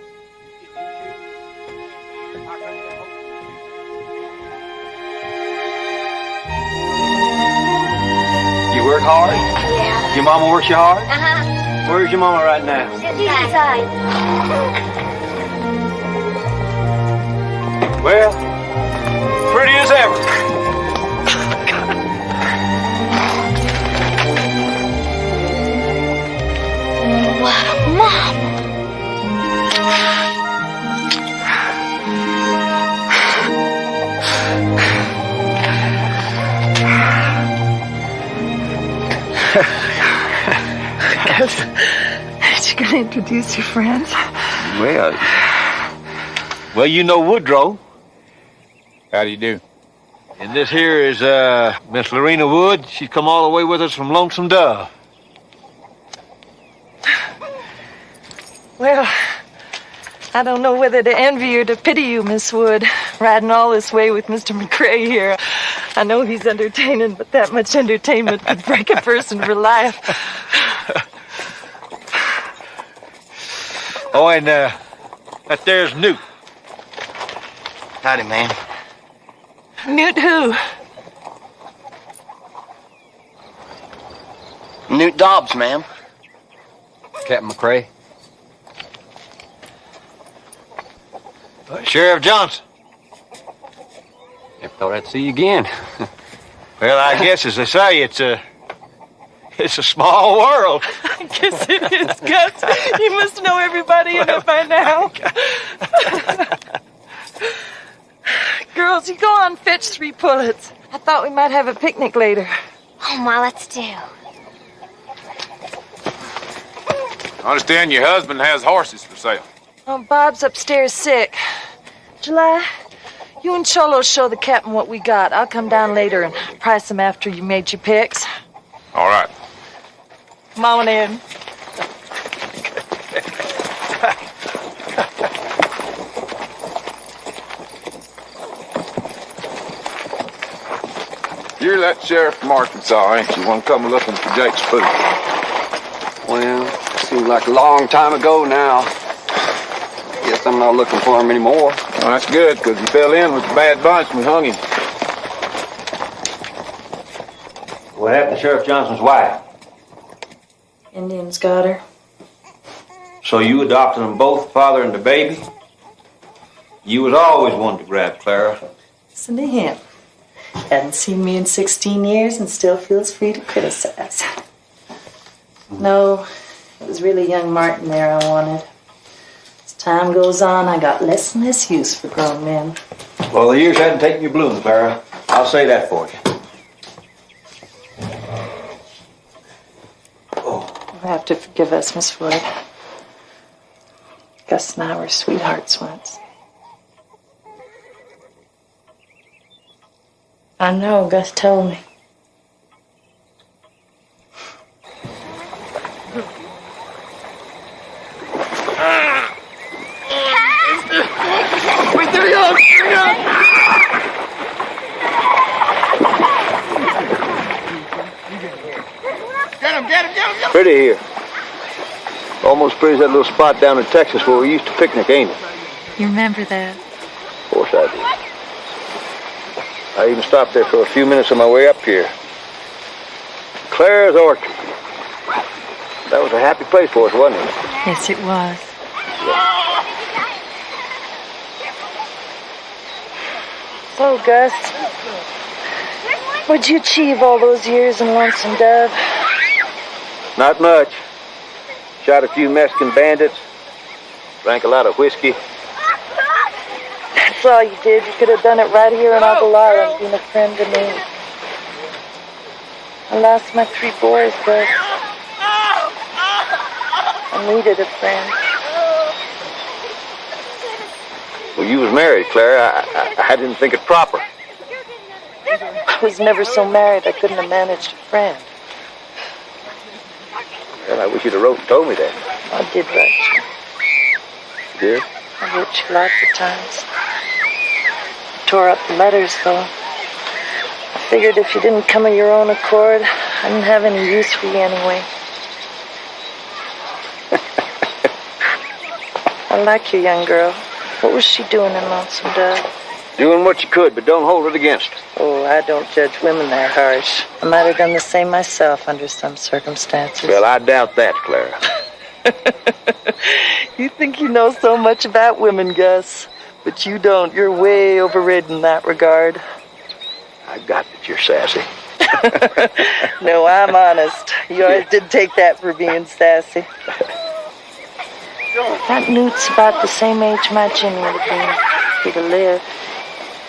You work hard? Yeah. Your mama works you hard? Uh-huh. Where's your mama right now? Sit inside. Well, pretty as ever. Wow, Mom. Aren't you gonna introduce your friends? Well, you know Woodrow. How do you do? And this here is Miss Lorena Wood. She's come all the way with us from Lonesome Dove. Well, I don't know whether to envy or to pity you, Miss Wood, riding all this way with Mr. McCrae here. I know he's entertaining, but that much entertainment could break a person for life. Oh, and that there's Newt. Howdy, ma'am. Newt who? Newt Dobbs, ma'am. Captain McCrae. Sheriff Johnson. Never thought I'd see you again. Well, I guess, as they say, it's a small world. I guess it is, Gus. You must know everybody in it by now. Girls, you go on, fetch 3 pullets. I thought we might have a picnic later. Oh, Ma, let's do. I understand your husband has horses for sale. Oh, Bob's upstairs sick. July, you and Cholo show the captain what we got. I'll come down later and price them after you made your picks. All right. Come on in. You're that sheriff from Arkansas, ain't you? Want to come looking for Jake's food? Well, seems like a long time ago now. Guess I'm not looking for him anymore. Well, that's good, because he fell in with a bad bunch and we hung him. What happened to Sheriff Johnson's wife? Indians got her. So you adopted them both, father and the baby? You was always one to grab Clara. Listen to him. Hadn't seen me in 16 years and still feels free to criticize. No, it was really young Martin there I wanted. As time goes on, I got less and less use for grown men. Well, the years hadn't taken your bloom, Clara. I'll say that for you. You'll have to forgive us, Miss Wood. Gus and I were sweethearts once. I know, Gus told me. Wait, there he goes! There he goes! Get him, get him, get him, get him! Pretty here. Almost pretty as that little spot down in Texas where we used to picnic, ain't it? You remember that? Of course I do. I even stopped there for a few minutes on my way up here. Clara's Orchard. That was a happy place for us, wasn't it? Yes, it was. So, Gus, what'd you achieve all those years in Lonesome Dove? Not much. Shot a few Mexican bandits. Drank a lot of whiskey. That's all you did. You could have done it right here in Aguilar and been a friend to me. I lost my 3 boys, Gus. I needed a friend. Well, you was married, Clara. I didn't think it proper. I was never so married I couldn't have managed a friend. Well, I wish you'd have wrote and told me that. I did write you. You did? I wrote you lots of times. Tore up the letters, though. I figured if you didn't come of your own accord, I didn't have any use for you anyway. I like your young girl. What was she doing in Lonesome Dove? Doing what you could, but don't hold it against her. Oh, I don't judge women that harsh. I might have done the same myself under some circumstances. Well, I doubt that, Clara. You think you know so much about women, Gus. But you don't. You're way overrated in that regard. I got that you're sassy. No, I'm honest. You always did take that for being sassy. That Newt's about the same age my Jimmy would have been if he'd have lived.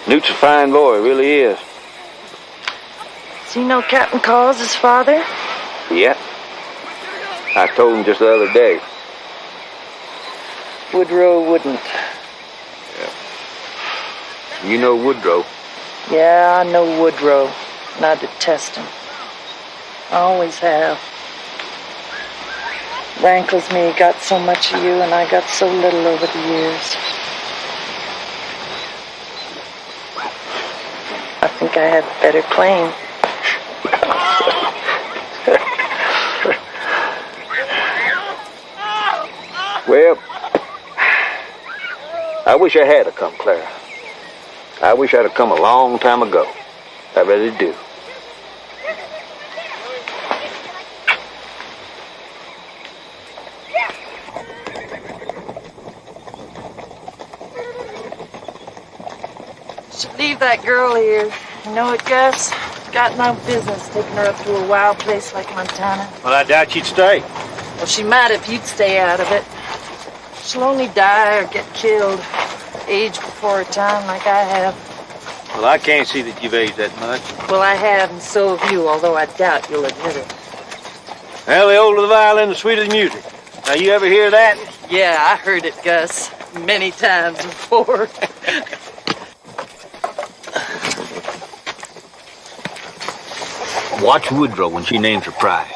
Newt's a fine boy, really is. So you know Captain Call's his father? Yeah. I told him just the other day. Woodrow wouldn't. You know Woodrow. Yeah, I know Woodrow, and I detest him. I always have. Rankles me he got so much of you, and I got so little over the years. I think I had a better claim. Well, I wish I had come, Clara. I wish I'd have come a long time ago. I really do. Should leave that girl here. You know it, Gus? Got no business taking her up to a wild place like Montana. Well, I doubt she'd stay. Well, she might if you'd stay out of it. She'll only die or get killed. Age before her time like I have. Well, I can't see that you've aged that much. Well, I have, and so have you, although I doubt you'll admit it. Well, the older the violin, the sweeter the music. Now, you ever hear that? Yeah, I heard it, Gus. Many times before. Watch Woodrow when she names her prize.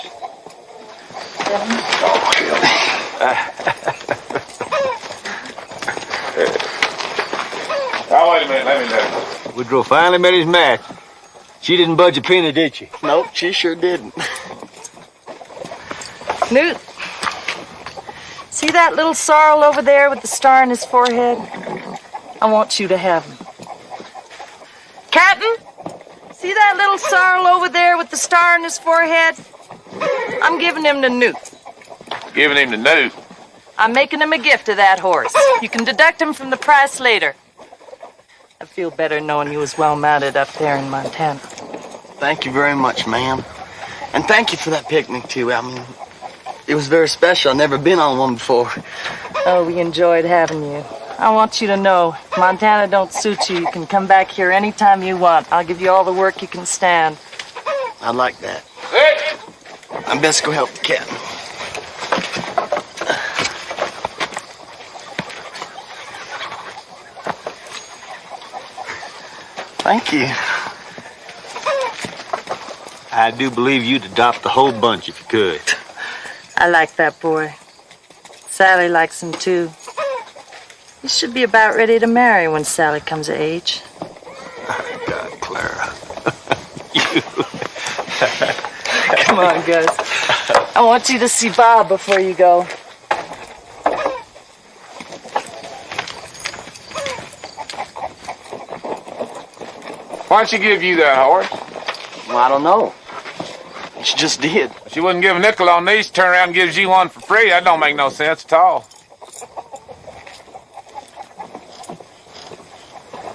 Oh, wait a minute, let me know. Woodrow finally met his match. She didn't budge a penny, did she? Nope, she sure didn't. Newt, see that little sorrel over there with the star in his forehead? I want you to have him. Captain, see that little sorrel over there with the star in his forehead? I'm giving him to Newt. Giving him to Newt. I'm making him a gift of that horse. You can deduct him from the price later. I feel better knowing you was well mounted up there in Montana. Thank you very much, ma'am. And thank you for that picnic, too. I mean, it was very special. I've never been on one before. Oh, we enjoyed having you. I want you to know, if Montana don't suit you, you can come back here anytime you want. I'll give you all the work you can stand. I like that. I best go help the captain. Thank you. I do believe you'd adopt the whole bunch if you could. I like that boy. Sally likes him, too. You should be about ready to marry when Sally comes of age. God, Clara. Come on, Gus. I want you to see Bob before you go. Why'd she give you that horse? Well, I don't know. you just did. She wouldn't give a nickel on these, turn around and gives you one for free. That don't make no sense at all.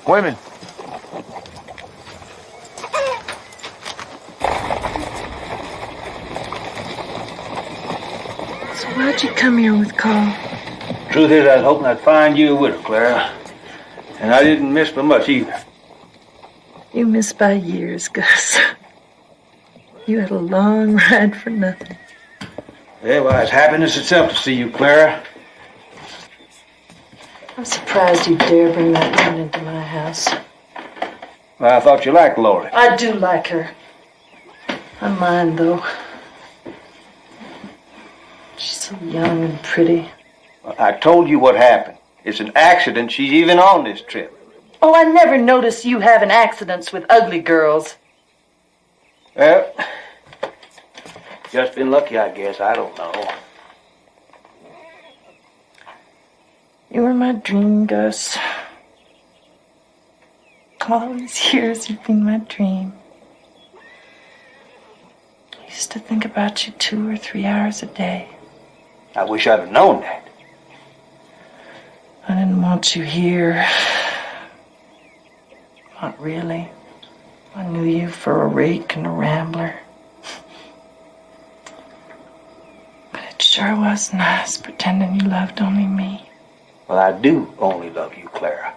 Women. So why'd you come here with Carl? Truth is, I was hoping I'd find you a widow, Clara. And I didn't miss by much either. You missed by years, Gus. You had a long ride for nothing. Yeah, well, it's happiness itself to see you, Clara. I'm surprised you dare bring that woman into my house. Well, I thought you liked Lori. I do like her. I'm mine, though. She's so young and pretty. Well, I told you what happened. It's an accident she's even on this trip. Oh, I never noticed you having accidents with ugly girls. Well, just been lucky, I guess. I don't know. You were my dream, Gus. All these years you've been my dream. I used to think about you 2 or 3 hours a day. I wish I'd have known that. I didn't want you here. Not really. I knew you for a rake and a rambler. But it sure was nice pretending you loved only me. Well, I do only love you, Clara.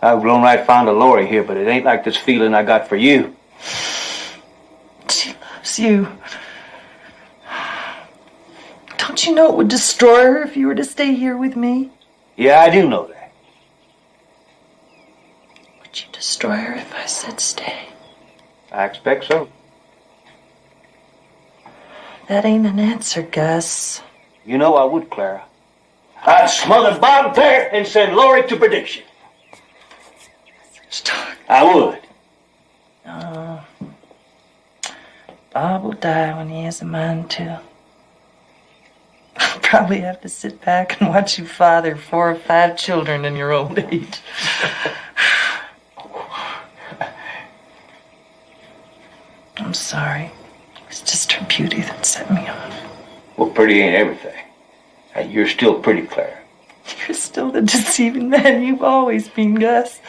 I've grown right fond of Lori here, but it ain't like this feeling I got for you. She loves you. Don't you know it would destroy her if you were to stay here with me? Yeah, I do know that. Would you destroy her if I said stay? I expect so. That ain't an answer, Gus. You know I would, Clara. I'd smother Bob there and send Lori to perdition. Such talk. I would. No. Bob will die when he has a mind to. I'll probably have to sit back and watch you father 4 or 5 children in your old age. I'm sorry. It was just her beauty that set me off. Well, pretty ain't everything. And you're still pretty, Clara. You're still the deceiving man you've always been, Gus.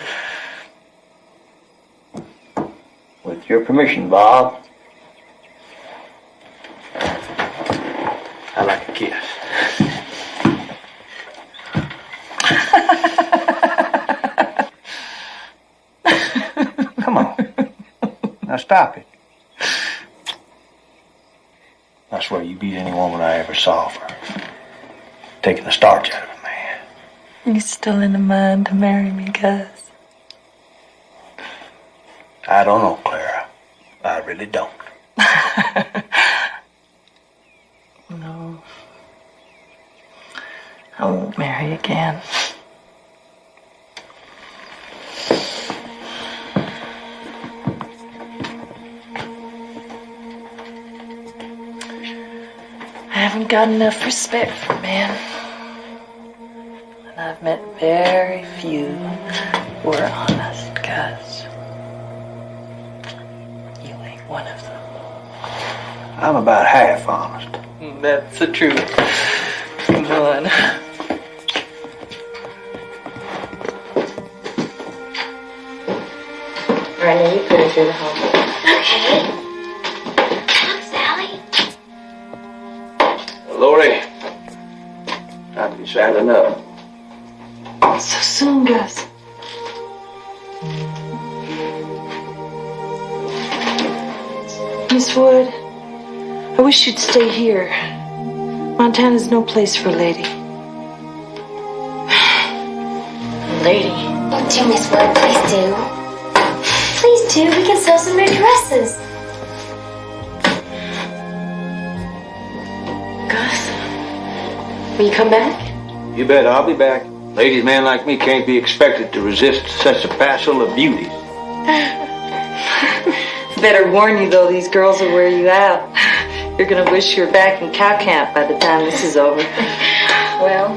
With your permission, Bob. I like a kiss. Come on. Now stop it. I swear you beat any woman I ever saw for taking the starch out of a man. You still in the mind to marry me, Gus? I don't know, Clara. I really don't. No. I won't marry again. I haven't got enough respect for men. And I've met very few who are honest, Gus. You ain't one of them. I'm about half honest. That's the truth. Come on. Right, you put it through the hole. Okay. Come, Sally. Lori, I'd be sad enough. So soon, Gus. Miss Wood, I wish you'd stay here. Montana's no place for a lady. Lady. Do, Miss Wood, please do. Please do. We can sew some new dresses. Gus, will you come back? You bet I'll be back. Ladies' man like me can't be expected to resist such a passel of beauties. Better warn you, though, these girls will wear you out. You're gonna wish you were back in cow camp by the time this is over. Well,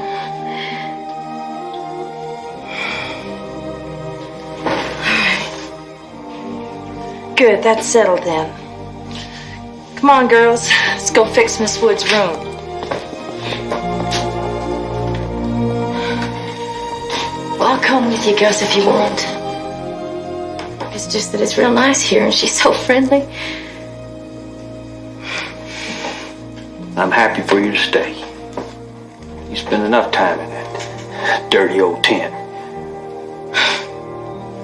good, that's settled then. Come on, girls. Let's go fix Miss Wood's room. Well, I'll come with you, Gus, if you want. It's just that it's real nice here, and she's so friendly. I'm happy for you to stay. You spend enough time in that dirty old tent.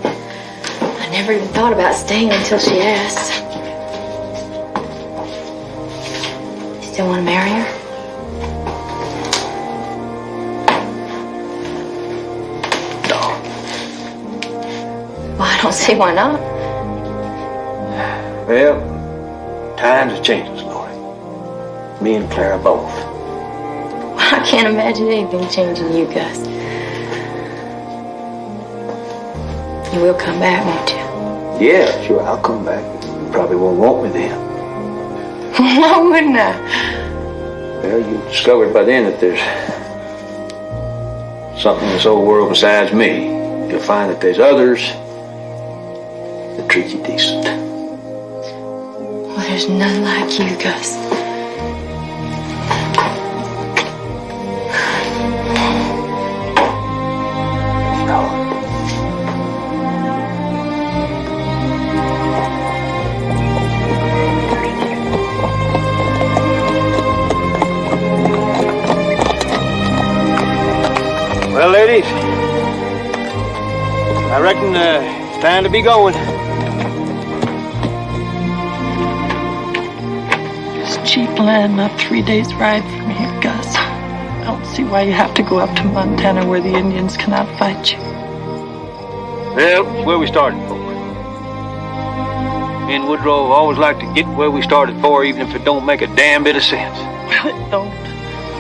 I never even thought about staying until she asked. You still want to marry her? Well, I don't see why not. Well, times are changing, Lori. Me and Clara both. I can't imagine anything changing you, Gus. You will come back, won't you? Yeah, sure, I'll come back. You probably won't want me then. Why wouldn't I? Well, you've discovered by then that there's something in this old world besides me. You'll find that there's others that treat you decent. Well, there's none like you, Gus. Well, ladies, I reckon it's time to be going. It's cheap land, not 3 days' ride from here, Gus. I don't see why you have to go up to Montana where the Indians cannot fight you. Well, it's where we started for. Me and Woodrow always like to get where we started for, even if it don't make a damn bit of sense. Well, it don't.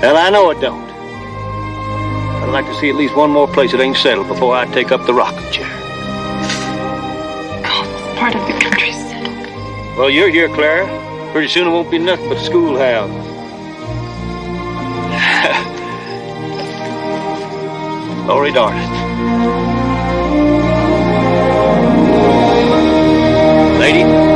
Well, I know it don't. I'd like to see at least one more place that ain't settled before I take up the rocking chair. Oh, part of the country's settled. Well, you're here, Clara. Pretty soon it won't be nothing but a schoolhouse. Lori, darling. Lady.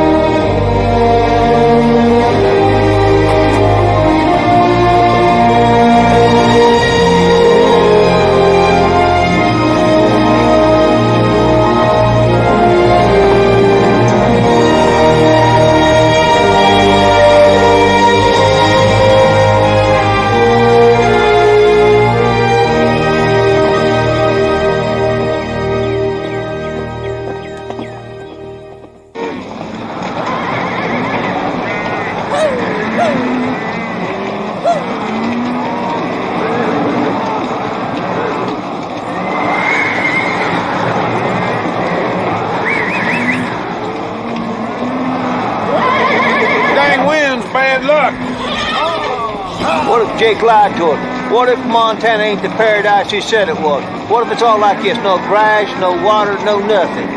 What if Jake lied to her? What if Montana ain't the paradise he said it was? What if it's all like this? No grass, no water, no nothing.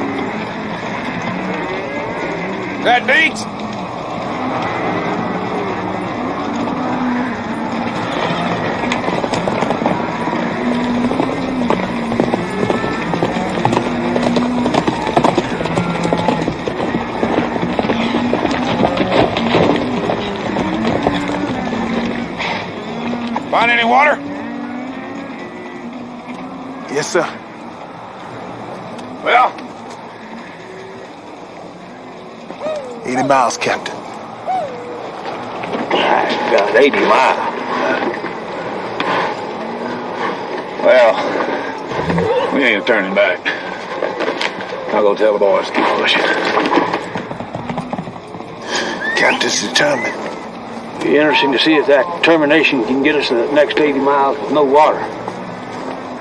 That Deeks? Find any water? Yes, sir. Well? 80 miles, Captain. My God, 80 miles. Well, we ain't turning back. I'll go tell the boys to keep pushing. Captain's determined. It'd be interesting to see if that determination can get us the next 80 miles with no water.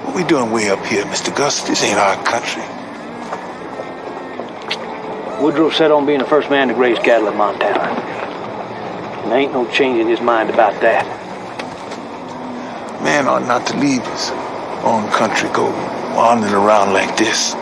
What we doing way up here, Mr. Gus? This ain't our country. Woodrow set on being the first man to graze cattle in Montana. And there ain't no changing his mind about that. Man ought not to leave his own country, go wandering around like this.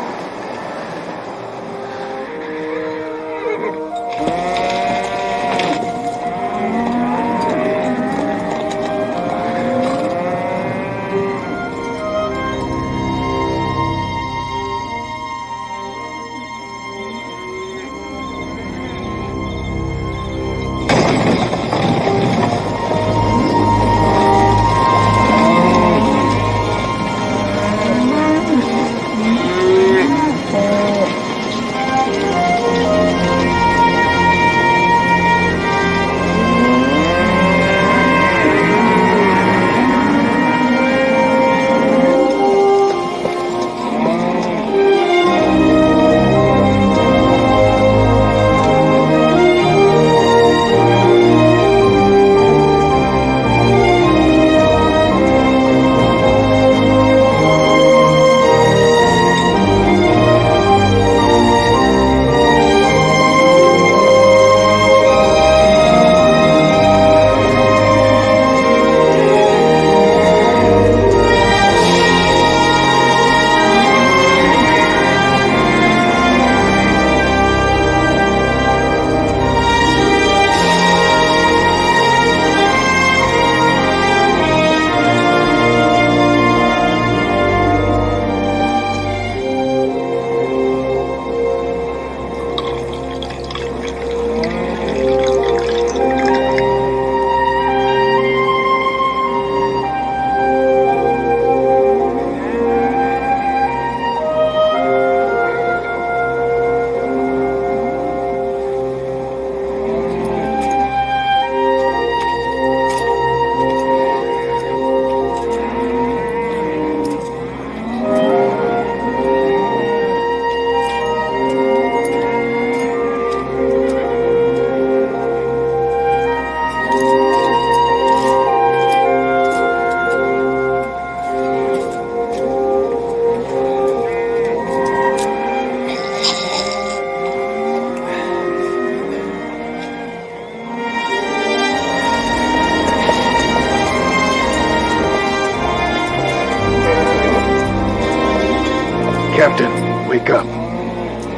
Captain, wake up.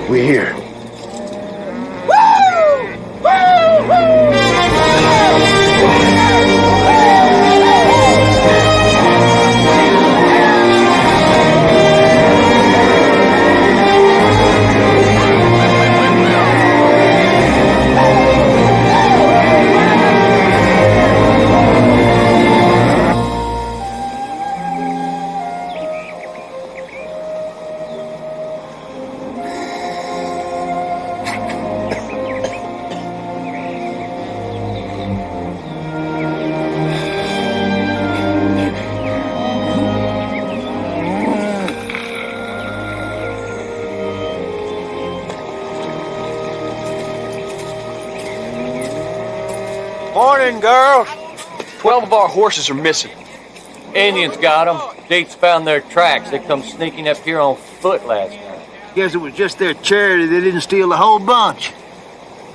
We're here. Morning, girls. 12 of our horses are missing. Indians got them. Dates found their tracks. They come sneaking up here on foot last night. Guess it was just their charity they didn't steal the whole bunch.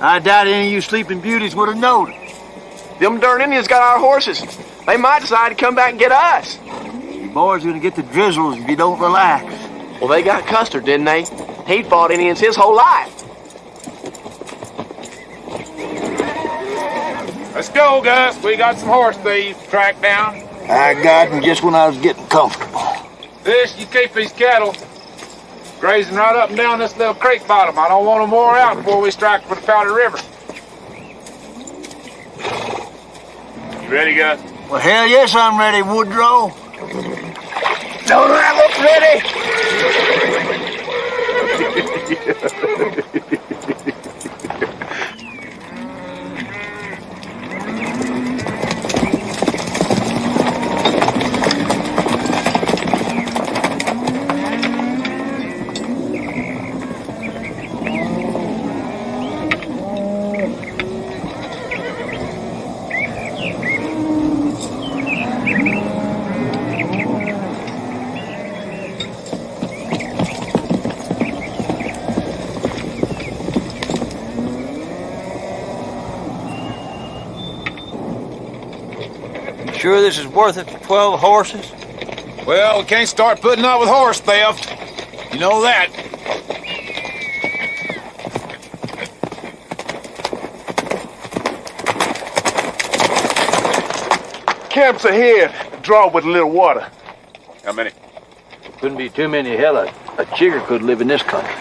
I doubt any of you sleeping beauties would have noticed. Them darn Indians got our horses. They might decide to come back and get us. You boys are gonna get the drizzles if you don't relax. Well, they got Custer, didn't they? He'd fought Indians his whole life. Let's go, Gus. We got some horse thieves to track down. I got them just when I was getting comfortable. Fish, you keep these cattle grazing right up and down this little creek bottom. I don't want them wore out before we strike for the Powder River. You ready, Gus? Well, hell yes, I'm ready, Woodrow. Don't I look ready? Sure this is worth it for 12 horses? Well, we can't start putting up with horse theft. You know that. Camp's ahead. Draw with a little water. How many? Couldn't be too many. Hell, a chigger could live in this country.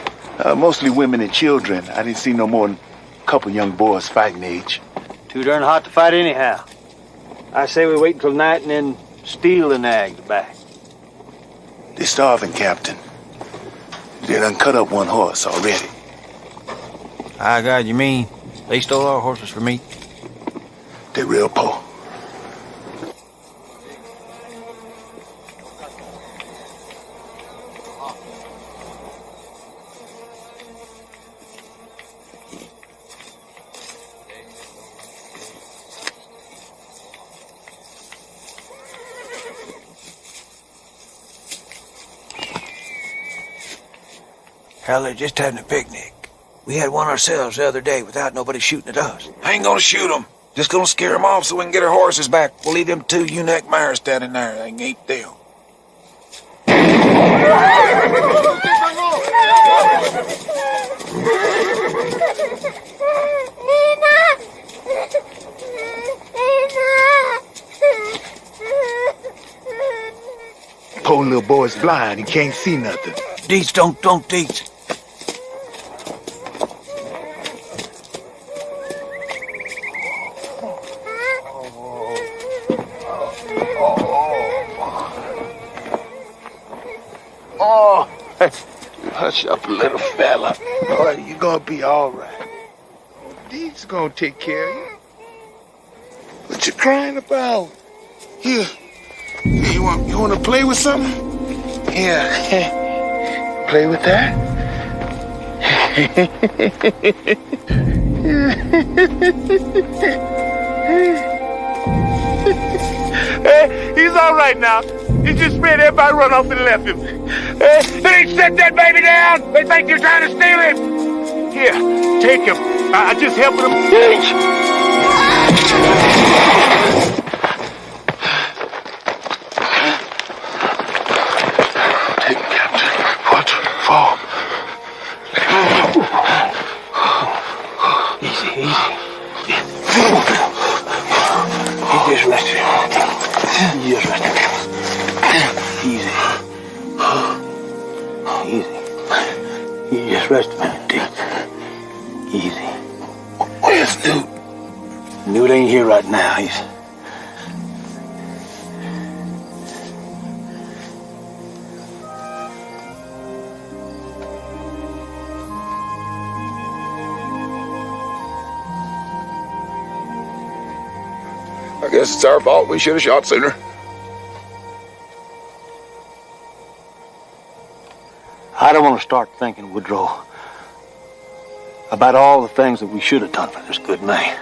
Mostly women and children. I didn't see no more than a couple young boys fighting age. Too darn hot to fight anyhow. I say we wait until night and then steal the nags back. They're starving, Captain. They done cut up one horse already. I got you mean. They stole our horses for me. They're real poor. Hell, they're just having a picnic. We had one ourselves the other day without nobody shooting at us. I ain't gonna shoot them. Just gonna scare them off so we can get our horses back. We'll leave them 2 ewe-neck mares standing there. They can eat them. Poor little boy's blind. He can't see nothing. Deets, don't Deets. Oh, hush up, little fella. Oh, you're gonna be all right. Deeds gonna take care of you. What you crying about? Here, you want to play with something? Here, play with that. Hey, he's all right now. He just made everybody run off and left him. They set that baby down. They think you're trying to steal him. Here, take him. I just helped him. Take him, Captain. What? fall. Easy, easy. He just rested. He just rested. Easy. Easy. He just rested, man. Deep. Easy. Where's Newt? Newt ain't here right now. He's... I guess it's our fault. We should have shot sooner. I don't want to start thinking, Woodrow, about all the things that we should have done for this good man.